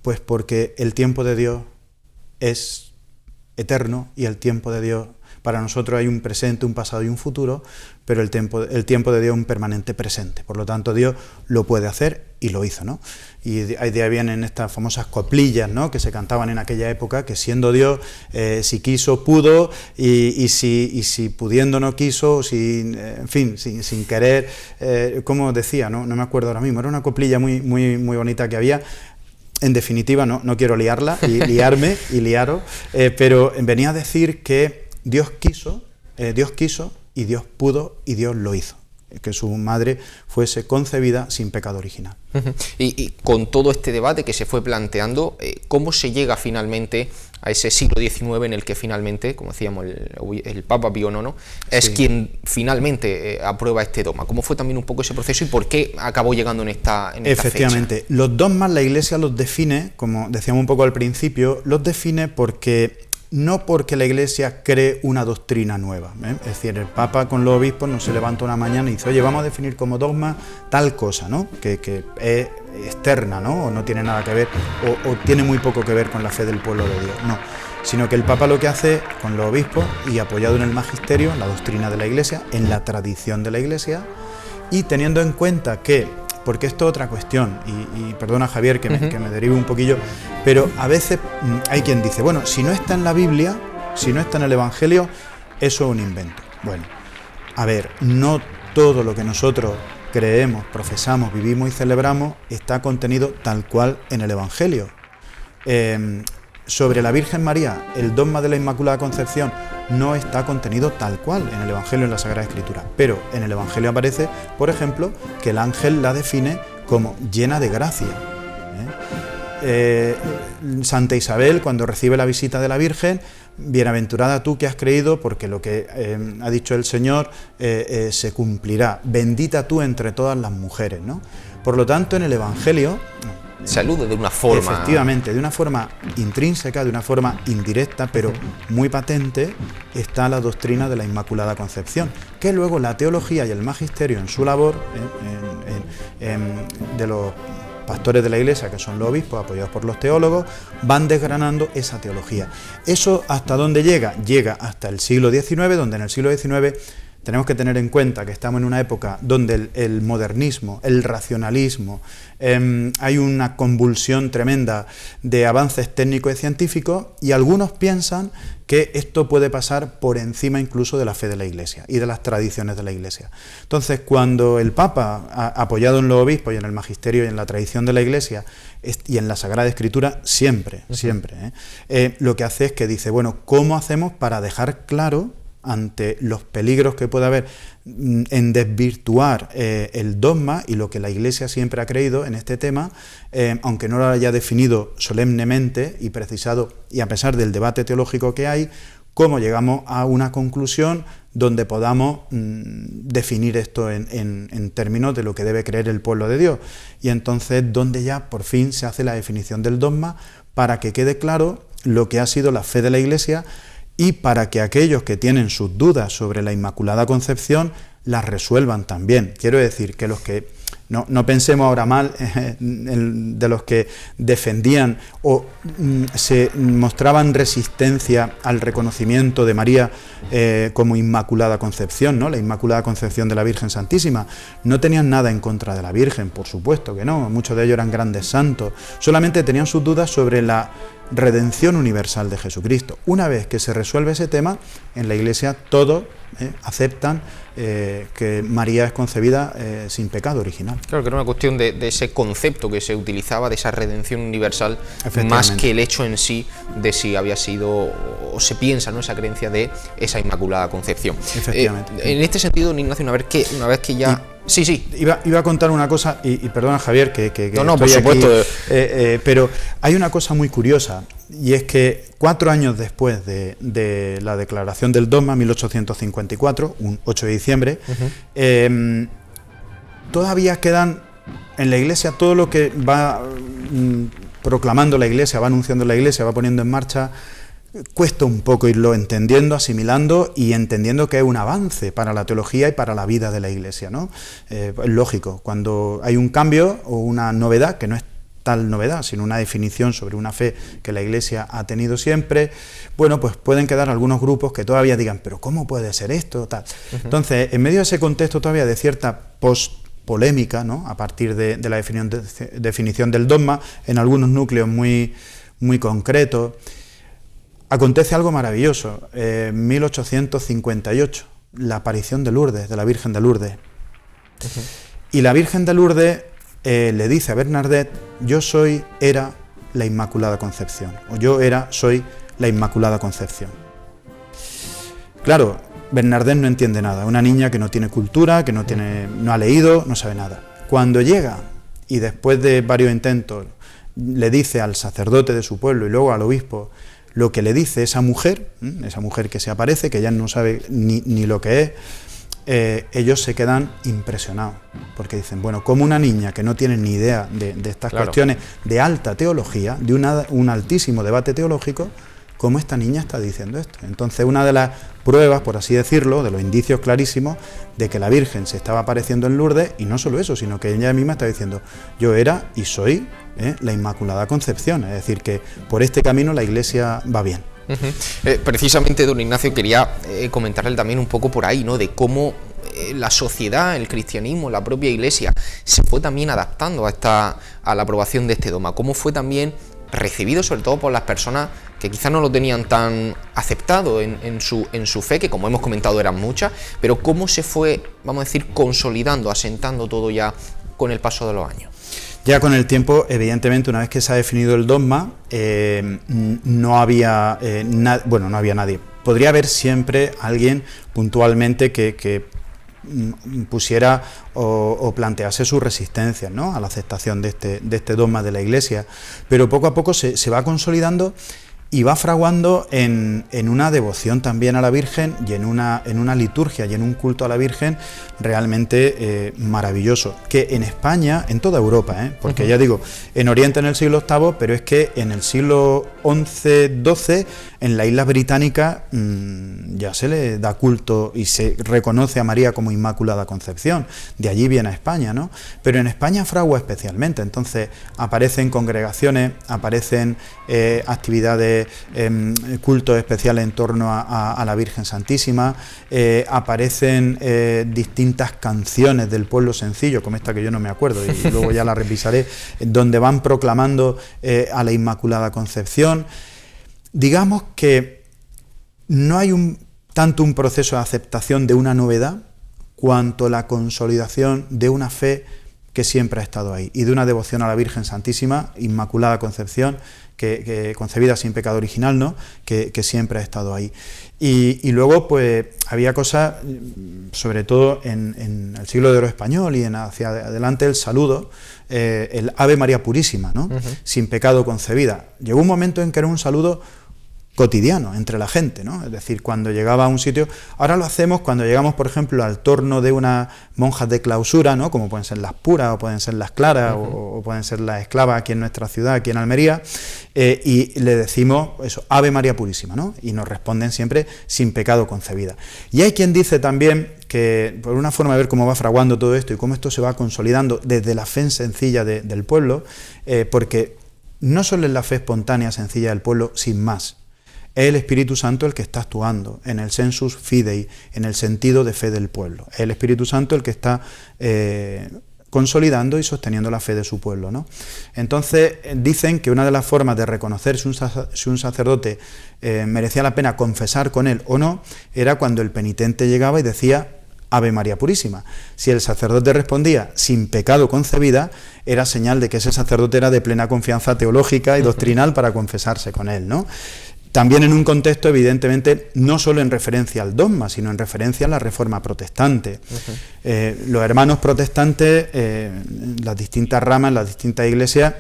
Pues porque el tiempo de Dios es eterno y el tiempo de Dios, Para nosotros hay un presente, un pasado y un futuro, pero el tiempo de Dios es un permanente presente. Por lo tanto, Dios lo puede hacer y lo hizo, ¿no? Y de ahí vienen estas famosas coplillas, ¿no?, que se cantaban en aquella época, que siendo Dios, si quiso, pudo, y si pudiendo no quiso, en fin, sin querer, como decía, no me acuerdo ahora mismo, era una coplilla muy, muy, muy bonita que había. En definitiva, no quiero liarla, y liarme y liaros, pero venía a decir que Dios quiso, y Dios pudo, y Dios lo hizo, que su madre fuese concebida sin pecado original. Y con todo este debate que se fue planteando, ¿cómo se llega finalmente a ese siglo XIX en el que finalmente, como decíamos, el Papa Pío IX es quien finalmente aprueba este dogma? ¿Cómo fue también un poco ese proceso y por qué acabó llegando en esta Efectivamente, fecha? Los dogmas la Iglesia los define, como decíamos un poco al principio, los define no porque la Iglesia cree una doctrina nueva, ¿eh? Es decir, el Papa con los obispos no se levanta una mañana y dice, oye, vamos a definir como dogma tal cosa, ¿no?, que es externa, ¿no?, o no tiene nada que ver, o tiene muy poco que ver con la fe del pueblo de Dios, no, sino que el Papa lo que hace con los obispos, y apoyado en el magisterio, en la doctrina de la Iglesia, en la tradición de la Iglesia, y teniendo en cuenta que, porque esto es otra cuestión, y perdona Javier que me derive un poquillo, pero a veces hay quien dice, bueno, si no está en la Biblia, si no está en el Evangelio, eso es un invento. Bueno, a ver, no todo lo que nosotros creemos, profesamos, vivimos y celebramos está contenido tal cual en el Evangelio. Sobre la Virgen María, el dogma de la Inmaculada Concepción no está contenido tal cual en el Evangelio, en la Sagrada Escritura, pero en el Evangelio aparece, por ejemplo, que el ángel la define como llena de gracia. Santa Isabel, cuando recibe la visita de la Virgen, bienaventurada tú que has creído, porque lo que ha dicho el Señor se cumplirá, bendita tú entre todas las mujeres, ¿no? Por lo tanto, en el Evangelio se alude de una forma... Efectivamente, de una forma intrínseca, de una forma indirecta, pero muy patente, está la doctrina de la Inmaculada Concepción, que luego la teología y el magisterio en su labor, de los pastores de la Iglesia, que son los obispos, apoyados por los teólogos, van desgranando esa teología. ¿Eso hasta dónde llega? Llega hasta el siglo XIX, donde en el siglo XIX tenemos que tener en cuenta que estamos en una época donde el modernismo, el racionalismo, hay una convulsión tremenda de avances técnicos y científicos, y algunos piensan que esto puede pasar por encima incluso de la fe de la Iglesia y de las tradiciones de la Iglesia. Entonces, cuando el Papa, apoyado en los obispos y en el magisterio y en la tradición de la Iglesia y en la Sagrada Escritura, siempre, lo que hace es que dice, bueno, ¿cómo hacemos para dejar claro ante los peligros que puede haber en desvirtuar el dogma y lo que la Iglesia siempre ha creído en este tema, aunque no lo haya definido solemnemente y precisado, y a pesar del debate teológico que hay, cómo llegamos a una conclusión donde podamos definir esto en términos de lo que debe creer el pueblo de Dios? Y entonces, donde ya por fin se hace la definición del dogma para que quede claro lo que ha sido la fe de la Iglesia, y para que aquellos que tienen sus dudas sobre la Inmaculada Concepción las resuelvan también. Quiero decir que los que, no pensemos ahora mal de los que defendían o se mostraban resistencia al reconocimiento de María como Inmaculada Concepción, ¿no?, la Inmaculada Concepción de la Virgen Santísima. No tenían nada en contra de la Virgen, por supuesto que no, muchos de ellos eran grandes santos, solamente tenían sus dudas sobre la redención universal de Jesucristo. Una vez que se resuelve ese tema, en la Iglesia todos aceptan que María es concebida sin pecado original. Claro, que era una cuestión de ese concepto que se utilizaba, de esa redención universal, más que el hecho en sí de si había sido, o se piensa, ¿no?, esa creencia de esa Inmaculada Concepción. Efectivamente. En este sentido, don Ignacio, una vez que ya... Sí. Iba a contar una cosa, y perdona Javier, que no, por supuesto. Pero hay una cosa muy curiosa, y es que 4 años después de la declaración del dogma, 1854, un 8 de diciembre, todavía quedan en la Iglesia todo lo que va proclamando la Iglesia, va anunciando la Iglesia, va poniendo en marcha. Cuesta un poco irlo entendiendo, asimilando y entendiendo que es un avance para la teología y para la vida de la Iglesia, ¿no? Es lógico, cuando hay un cambio o una novedad que no es tal novedad, sino una definición sobre una fe que la Iglesia ha tenido siempre, bueno, pues pueden quedar algunos grupos que todavía digan, pero ¿cómo puede ser esto? Tal. Entonces, en medio de ese contexto todavía de cierta polémica, ¿no?, a partir de la definición del dogma, en algunos núcleos muy, muy concretos, acontece algo maravilloso. 1858, la aparición de Lourdes, de la Virgen de Lourdes. Y la Virgen de Lourdes le dice a Bernadette, yo era la Inmaculada Concepción, o soy la Inmaculada Concepción. Claro, Bernadette no entiende nada, una niña que no tiene cultura, que no ha leído, no sabe nada. Cuando llega, y después de varios intentos, le dice al sacerdote de su pueblo y luego al obispo lo que le dice esa mujer que se aparece, que ella no sabe ni lo que es, ellos se quedan impresionados, porque dicen, bueno, como una niña que no tiene ni idea de estas cuestiones de alta teología, de un altísimo debate teológico, ¿cómo esta niña está diciendo esto? Entonces, una de las pruebas, por así decirlo, de los indicios clarísimos de que la Virgen se estaba apareciendo en Lourdes, y no solo eso, sino que ella misma está diciendo, yo era y soy la Inmaculada Concepción, es decir, que por este camino la Iglesia va bien. Precisamente, don Ignacio, quería comentarle también un poco por ahí, ¿no?, de cómo la sociedad, el cristianismo, la propia Iglesia se fue también adaptando a la aprobación de este dogma, cómo fue también recibido sobre todo por las personas que quizás no lo tenían tan aceptado en su fe, que como hemos comentado eran muchas, pero cómo se fue, vamos a decir, consolidando, asentando todo ya con el paso de los años. Ya con el tiempo, evidentemente, una vez que se ha definido el dogma, no había nadie. Podría haber siempre alguien puntualmente que pusiera o plantease su resistencia, ¿no?, a la aceptación de este dogma de la Iglesia, pero poco a poco se va consolidando y va fraguando en una devoción también a la Virgen y en una liturgia y en un culto a la Virgen realmente maravilloso, que en España, en toda Europa, porque ya digo, en Oriente en el siglo VIII, pero es que en el siglo XI-XII, en las Islas Británicas, ya se le da culto y se reconoce a María como Inmaculada Concepción, de allí viene a España, ¿no? Pero en España fragua especialmente, entonces aparecen congregaciones, aparecen actividades, cultos especiales en torno a la Virgen Santísima, aparecen distintas canciones del pueblo sencillo, como esta que yo no me acuerdo y luego ya la revisaré, donde van proclamando a la Inmaculada Concepción. Digamos que no hay tanto un proceso de aceptación de una novedad cuanto la consolidación de una fe que siempre ha estado ahí y de una devoción a la Virgen Santísima, Inmaculada Concepción, que concebida sin pecado original, ¿no?, que siempre ha estado ahí. Y luego, pues, había cosas, sobre todo en el siglo de oro español y hacia adelante, el saludo, el Ave María Purísima, ¿no?, sin pecado concebida. Llegó un momento en que era un saludo cotidiano entre la gente, ¿no? Es decir, cuando llegaba a un sitio, ahora lo hacemos cuando llegamos, por ejemplo, al torno de unas monjas de clausura, ¿no?, como pueden ser las puras, o pueden ser las claras, o pueden ser las esclavas aquí en nuestra ciudad, aquí en Almería, y le decimos eso, Ave María Purísima, ¿no?, y nos responden siempre sin pecado concebida. Y hay quien dice también que, por una forma de ver cómo va fraguando todo esto y cómo esto se va consolidando desde la fe sencilla del pueblo, porque no solo es la fe espontánea, sencilla del pueblo, sin más. Es el Espíritu Santo el que está actuando en el sensus fidei, en el sentido de fe del pueblo. Es el Espíritu Santo el que está consolidando y sosteniendo la fe de su pueblo, ¿no? Entonces, dicen que una de las formas de reconocer si un sacerdote merecía la pena confesar con él o no, era cuando el penitente llegaba y decía Ave María Purísima. Si el sacerdote respondía sin pecado concebida, era señal de que ese sacerdote era de plena confianza teológica y doctrinal para confesarse con él, ¿no? También en un contexto, evidentemente, no solo en referencia al dogma, sino en referencia a la Reforma protestante. Los hermanos protestantes, las distintas ramas, las distintas iglesias,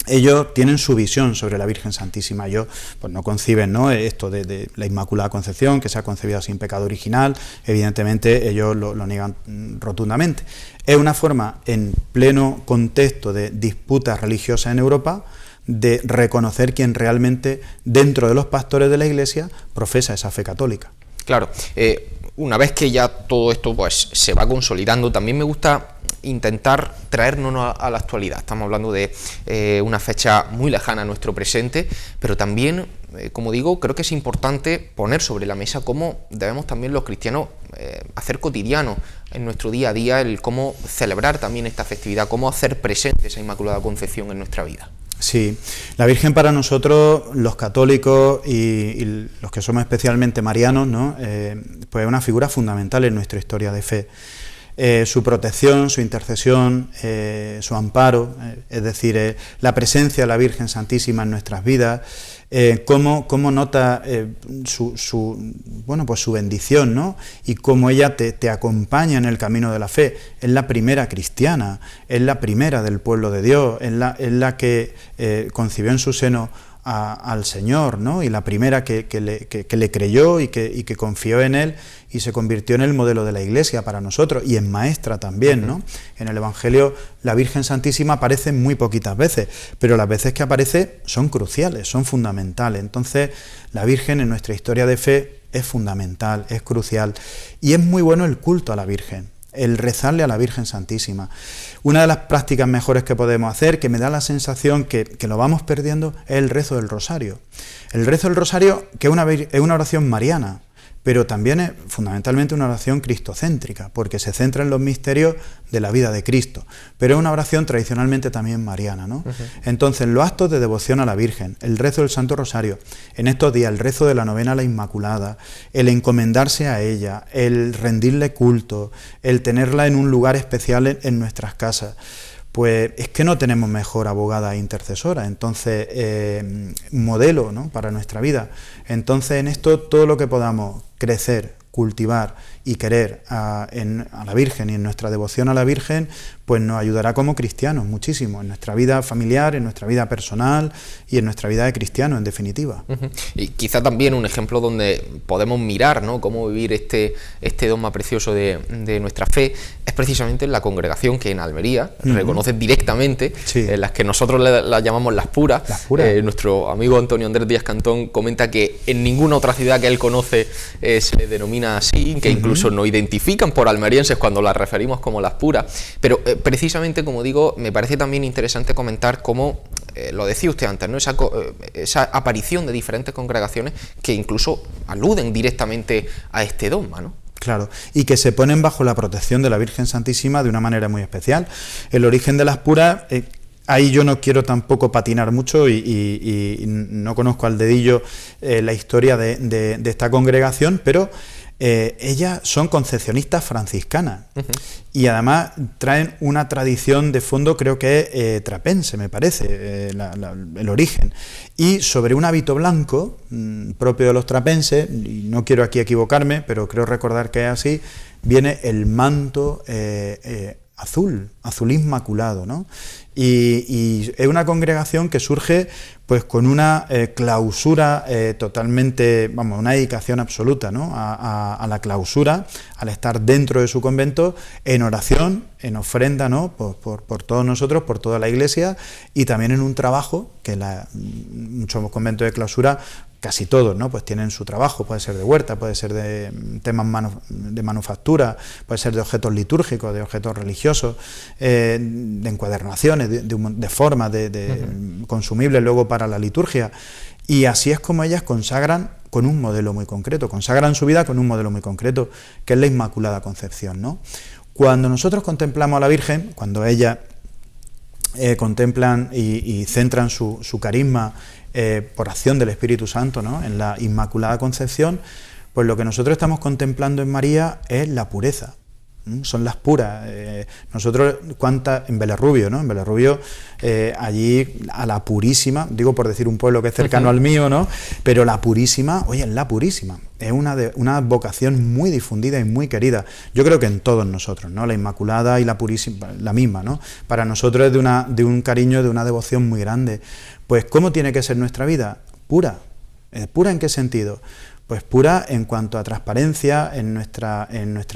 ellos tienen su visión sobre la Virgen Santísima. Ellos pues no conciben, ¿no?, esto de la Inmaculada Concepción, que se ha concebido sin pecado original. Evidentemente ellos lo niegan rotundamente. Es una forma, en pleno contexto de disputas religiosas en Europa, de reconocer quien realmente, dentro de los pastores de la Iglesia, profesa esa fe católica. Claro, una vez que ya todo esto pues se va consolidando, también me gusta intentar traernos a la actualidad. Estamos hablando de una fecha muy lejana a nuestro presente, pero también, como digo, creo que es importante poner sobre la mesa cómo debemos también los cristianos hacer cotidiano en nuestro día a día el cómo celebrar también esta festividad, cómo hacer presente esa Inmaculada Concepción en nuestra vida. Sí, la Virgen para nosotros, los católicos y los que somos especialmente marianos, ¿no? Pues es una figura fundamental en nuestra historia de fe. Su protección, su intercesión, su amparo, es decir, la presencia de la Virgen Santísima en nuestras vidas, cómo nota su bendición, ¿no? Y cómo ella te acompaña en el camino de la fe. Es la primera cristiana, es la primera del pueblo de Dios, es la que concibió en su seno al Señor, ¿no? Y la primera que le creyó y que confió en Él y se convirtió en el modelo de la Iglesia para nosotros y en maestra también, ¿no? En el Evangelio la Virgen Santísima aparece muy poquitas veces, pero las veces que aparece son cruciales, son fundamentales. Entonces la Virgen en nuestra historia de fe es fundamental, es crucial, y es muy bueno el culto a la Virgen, el rezarle a la Virgen Santísima. Una de las prácticas mejores que podemos hacer, que me da la sensación que lo vamos perdiendo, es el rezo del rosario. El rezo del rosario, que es una oración mariana, pero también es fundamentalmente una oración cristocéntrica, porque se centra en los misterios de la vida de Cristo, pero es una oración tradicionalmente también mariana, ¿no? Entonces, los actos de devoción a la Virgen, el rezo del Santo Rosario, en estos días el rezo de la novena a la Inmaculada, el encomendarse a ella, el rendirle culto, el tenerla en un lugar especial en nuestras casas, pues es que no tenemos mejor abogada e intercesora, entonces, modelo, ¿no?, para nuestra vida. Entonces, en esto, todo lo que podamos crecer, cultivar y querer a la Virgen y en nuestra devoción a la Virgen, pues nos ayudará como cristianos muchísimo, en nuestra vida familiar, en nuestra vida personal y en nuestra vida de cristiano, en definitiva. Y quizá también un ejemplo donde podemos mirar, ¿no?, cómo vivir este dogma precioso de nuestra fe, es precisamente en la congregación que en Almería reconoce directamente, en las que nosotros las llamamos las puras. Nuestro amigo Antonio Andrés Díaz Cantón comenta que en ninguna otra ciudad que él conoce se le denomina así, que incluso nos identifican por almerienses cuando las referimos como las puras, pero precisamente, como digo, me parece también interesante comentar cómo, lo decía usted antes, ¿no?, esa aparición de diferentes congregaciones que incluso aluden directamente a este dogma, ¿no? Claro, y que se ponen bajo la protección de la Virgen Santísima de una manera muy especial. El origen de las puras, ahí yo no quiero tampoco patinar mucho y no conozco al dedillo la historia de esta congregación, pero ellas son concepcionistas franciscanas y además traen una tradición de fondo, creo que es trapense, me parece, el origen, y sobre un hábito blanco propio de los trapenses, y no quiero aquí equivocarme, pero creo recordar que es así, viene el manto azul inmaculado, ¿no? Y es una congregación que surge pues con una clausura totalmente, una dedicación absoluta, ¿no?, a la clausura, al estar dentro de su convento, en oración, en ofrenda, ¿no?, por todos nosotros, por toda la Iglesia, y también en un trabajo que muchos conventos de clausura, casi todos, ¿no?, pues tienen su trabajo, puede ser de huerta, puede ser de temas de manufactura, puede ser de objetos litúrgicos, de objetos religiosos, de encuadernaciones, de formas, de consumibles luego para la liturgia, y así es como ellas consagran con un modelo muy concreto, consagran su vida con un modelo muy concreto, que es la Inmaculada Concepción, ¿no? Cuando nosotros contemplamos a la Virgen, cuando ellas contemplan y centran su carisma por acción del Espíritu Santo, ¿no?, en la Inmaculada Concepción, pues lo que nosotros estamos contemplando en María es la pureza. Son las puras. Nosotros, en Belerrubio, ¿no? En Belerrubio, allí a la Purísima, digo por decir un pueblo que es cercano al mío, ¿no? Pero la Purísima, oye, la Purísima, es una vocación muy difundida y muy querida. Yo creo que en todos nosotros, ¿no? La Inmaculada y la Purísima, la misma, ¿no? Para nosotros es de un cariño, de una devoción muy grande. Pues, ¿cómo tiene que ser nuestra vida? Pura. ¿Pura en qué sentido? Pues pura en cuanto a transparencia en nuestra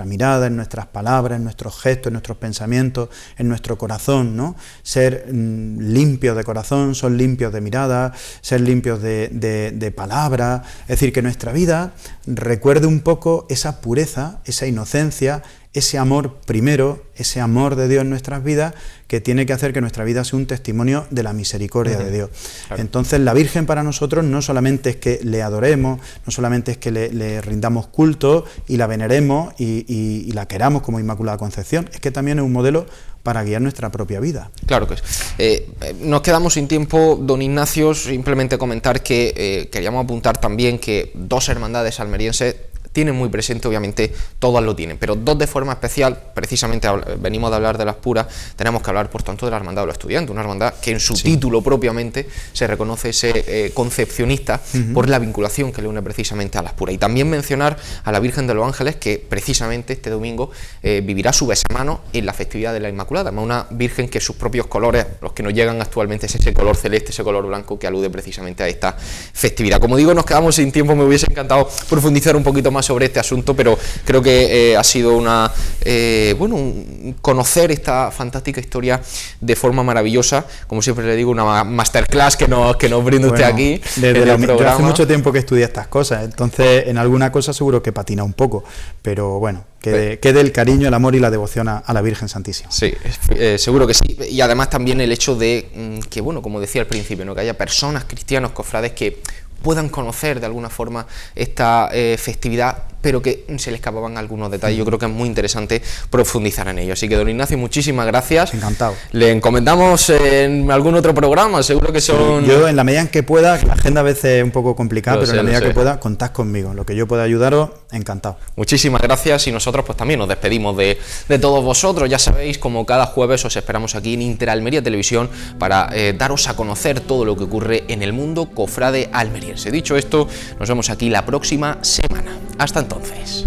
mirada, en nuestras palabras, en nuestros gestos, en nuestros pensamientos, en nuestro corazón, ¿no? Ser limpios de corazón, son limpios de mirada, ser limpios de palabra, es decir, que nuestra vida recuerde un poco esa pureza, esa inocencia, ese amor primero, ese amor de Dios en nuestras vidas, que tiene que hacer que nuestra vida sea un testimonio de la misericordia de Dios. Claro. Entonces la Virgen para nosotros no solamente es que le adoremos, no solamente es que le rindamos culto y la veneremos y la queramos como Inmaculada Concepción, es que también es un modelo para guiar nuestra propia vida. Claro que es. Nos quedamos sin tiempo, don Ignacio, simplemente comentar que queríamos apuntar también que dos hermandades almerienses tienen muy presente, obviamente todas lo tienen, pero dos de forma especial. Precisamente venimos de hablar de las puras, tenemos que hablar por tanto de la Hermandad de los Estudiantes, una hermandad que en su título propiamente se reconoce ese concepcionista por la vinculación que le une precisamente a las puras. Y también mencionar a la Virgen de los Ángeles, que precisamente este domingo vivirá su besamano en la festividad de la Inmaculada, además una Virgen que sus propios colores, los que nos llegan actualmente, es ese color celeste, ese color blanco que alude precisamente a esta festividad. Como digo, nos quedamos sin tiempo, me hubiese encantado profundizar un poquito más sobre este asunto, pero creo que ha sido conocer esta fantástica historia de forma maravillosa. Como siempre le digo, una masterclass que nos brinda usted aquí en el programa. Yo hace mucho tiempo que estudié estas cosas, entonces en alguna cosa seguro que patina un poco, pero bueno, quede el cariño, el amor y la devoción a la Virgen Santísima. Sí, seguro que sí, y además también el hecho de que, bueno, como decía al principio, ¿no?, que haya personas, cristianos, cofrades que puedan conocer de alguna forma esta festividad, pero que se le escapaban algunos detalles. Yo creo que es muy interesante profundizar en ello. Así que, don Ignacio, muchísimas gracias. Encantado. Le encomendamos en algún otro programa, seguro que son... Yo, en la medida en que pueda, la agenda a veces es un poco complicada, pero en la medida que pueda, contad conmigo. Lo que yo pueda ayudaros, encantado. Muchísimas gracias, y nosotros pues también nos despedimos de todos vosotros. Ya sabéis, como cada jueves os esperamos aquí en Interalmería Televisión para daros a conocer todo lo que ocurre en el mundo cofrade almeriense. Dicho esto, nos vemos aquí la próxima semana. Hasta entonces.